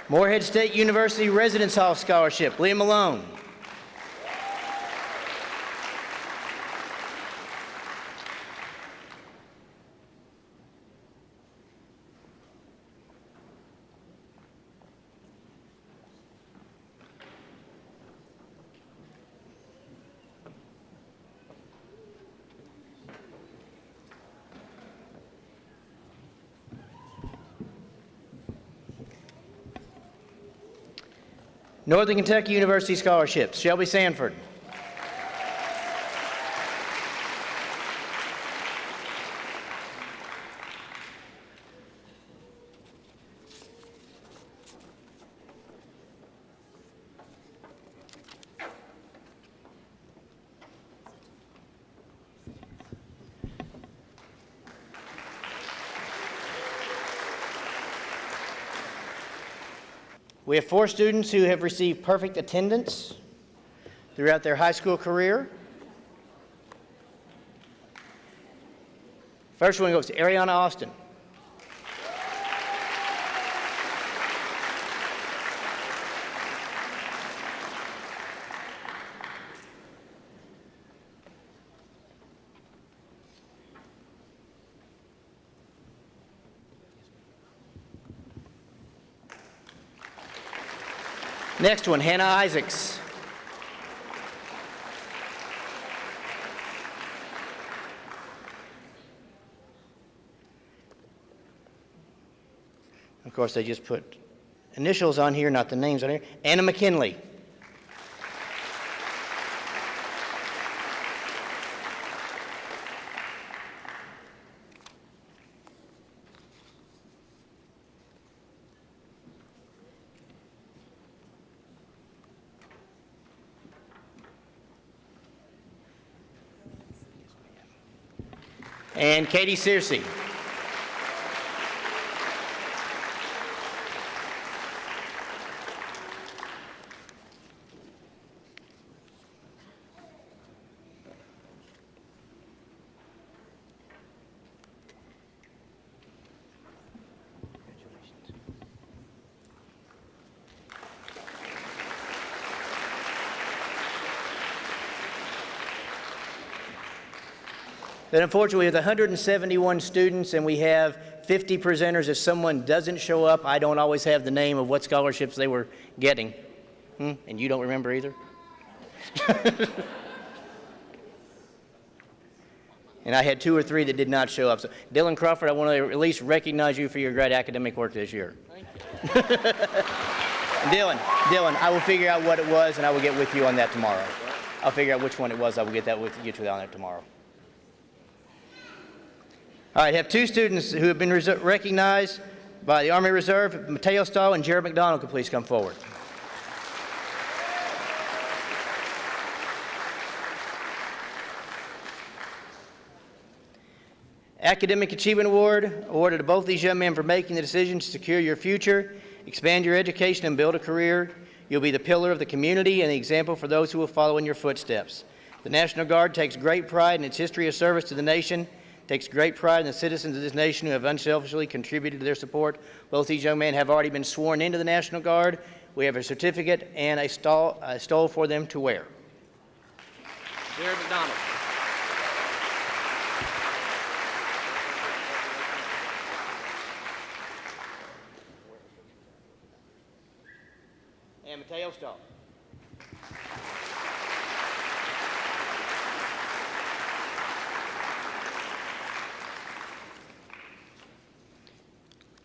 Morehead State University Residence Hall Scholarship, Leah Malone. Northern Kentucky University Scholarships, Shelby Sanford. We have 4 students who have received perfect attendance throughout their high school career. First one goes to Ariana Austin. Next one, Hannah Isaacs. Of course, they just put initials on here, not the names on here. Anna McKinley. And Katie Searcy. Then unfortunately, with 171 students and we have 50 presenters, if someone doesn't show up, I don't always have the name of what scholarships they were getting. And you don't remember either? And I had 2 or 3 that did not show up. So Dylan Crawford, I want to at least recognize you for your great academic work this year. Thank you. Dylan, I will figure out what it was and I will get with you on that tomorrow. I'll figure out which one it was. I will get that with you on that tomorrow. All right, have two students who have been recognized by the Army Reserve, Mateo Stahl and Jared McDonald, could please come forward. Academic Achievement Award, awarded to both these young men for making the decision to secure your future, expand your education, and build a career. You'll be the pillar of the community and the example for those who will follow in your footsteps. The National Guard takes great pride in its history of service to the nation, takes great pride in the citizens of this nation who have unselfishly contributed to their support. Both these young men have already been sworn into the National Guard. We have a certificate and a stole for them to wear. Jared McDonald. And Mateo Stahl.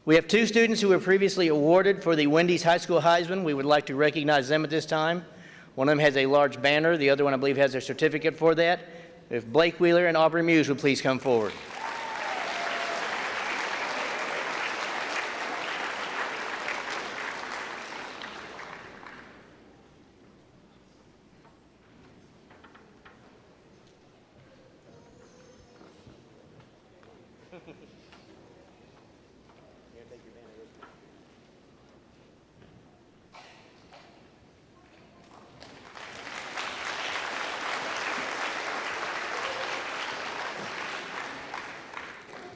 We have two students who were previously awarded for the Wendy's High School Heisman. We would like to recognize them at this time. One of them has a large banner. The other one, I believe, has a certificate for that. If Blake Wheeler and Aubrey Muse would please come forward.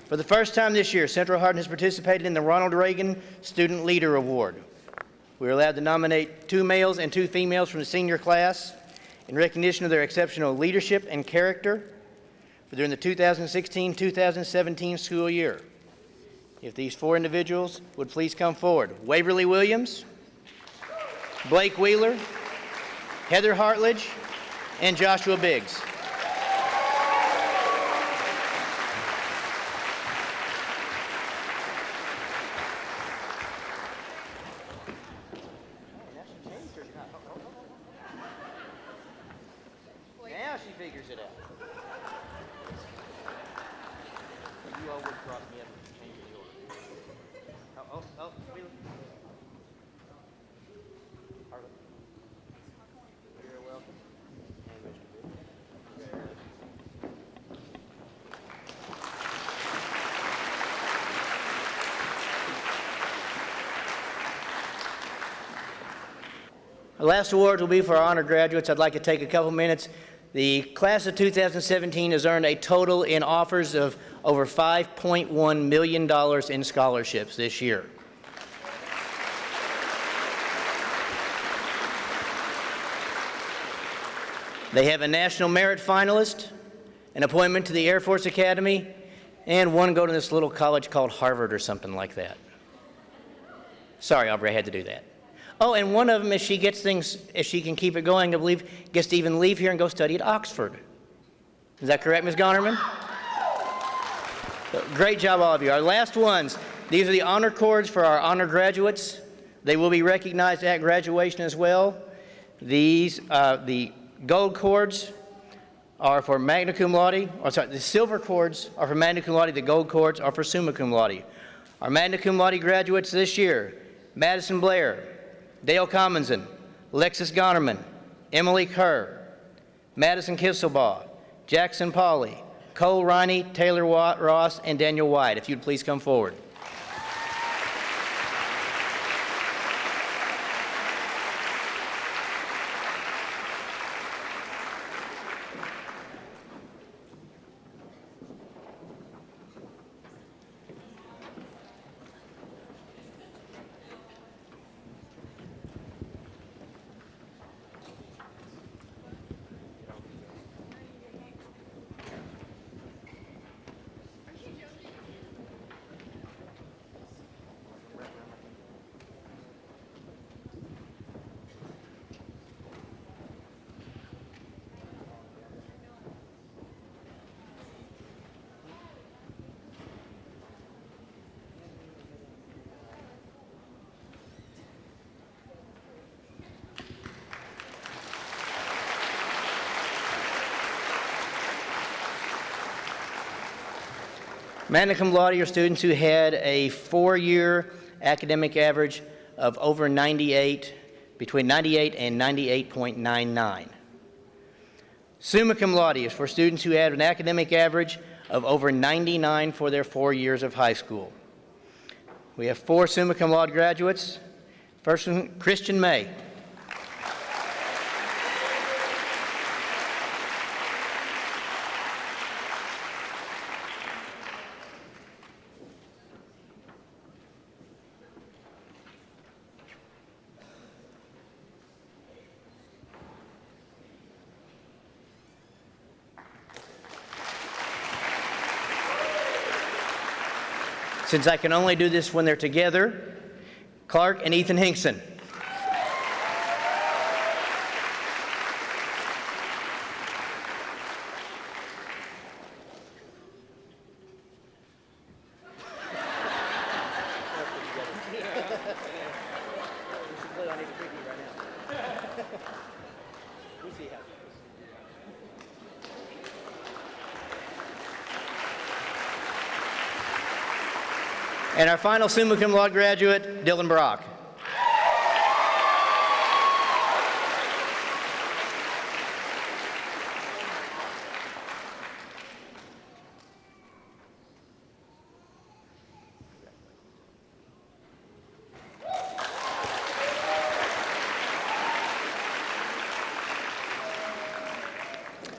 For the first time this year, Central Hardin has participated in the Ronald Reagan Student Leader Award. We are allowed to nominate 2 males and 2 females from the senior class in recognition of their exceptional leadership and character during the 2016-2017 school year. If these 4 individuals would please come forward. Waverly Williams, Blake Wheeler, Heather Hartledge, and Joshua Biggs. Now she figures it out. You all would cross me up and change the order. Wheeler. Harlan. You're welcome. And Mr. Biggs. Our last award will be for our honor graduates. I'd like to take a couple minutes. The class of 2017 has earned a total in offers of over $5.1 million in scholarships this year. They have a National Merit Finalist, an appointment to the Air Force Academy, and one go to this little college called Harvard or something like that. Sorry, Aubrey, I had to do that. Oh, and one of them, if she gets things, if she can keep it going, I believe, gets to even leave here and go study at Oxford. Is that correct, Ms. Gonerman? So, great job, all of you. Our last ones, these are the honor cords for our honor graduates. They will be recognized at graduation as well. These, the gold cords are for magna cum laude, or sorry, the silver cords are for magna cum laude, the gold cords are for summa cum laude. Our magna cum laude graduates this year, Madison Blair, Dale Commonson, Alexis Gonerman, Emily Kerr, Madison Kisselbaugh, Jackson Pauley, Cole Riney, Taylor Ross, and Daniel White. If you'd please come forward. Magna cum laude are students who had a 4-year academic average of over 98, between 98 and 98.99. Summa cum laude is for students who had an academic average of over 99 for their 4 years of high school. We have 4 summa cum laude graduates. First one, Christian May. Since I can only do this when they're together, Clark and Ethan Hinkson. And our final summa cum laude graduate, Dylan Brock.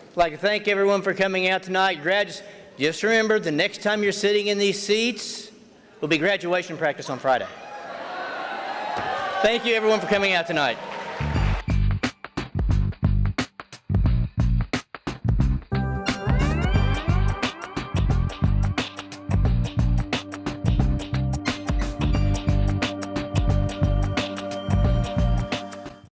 I'd like to thank everyone for coming out tonight. Graduates, just remember, the next time you're sitting in these seats, will be graduation practice on Friday. Thank you, everyone, for coming out tonight.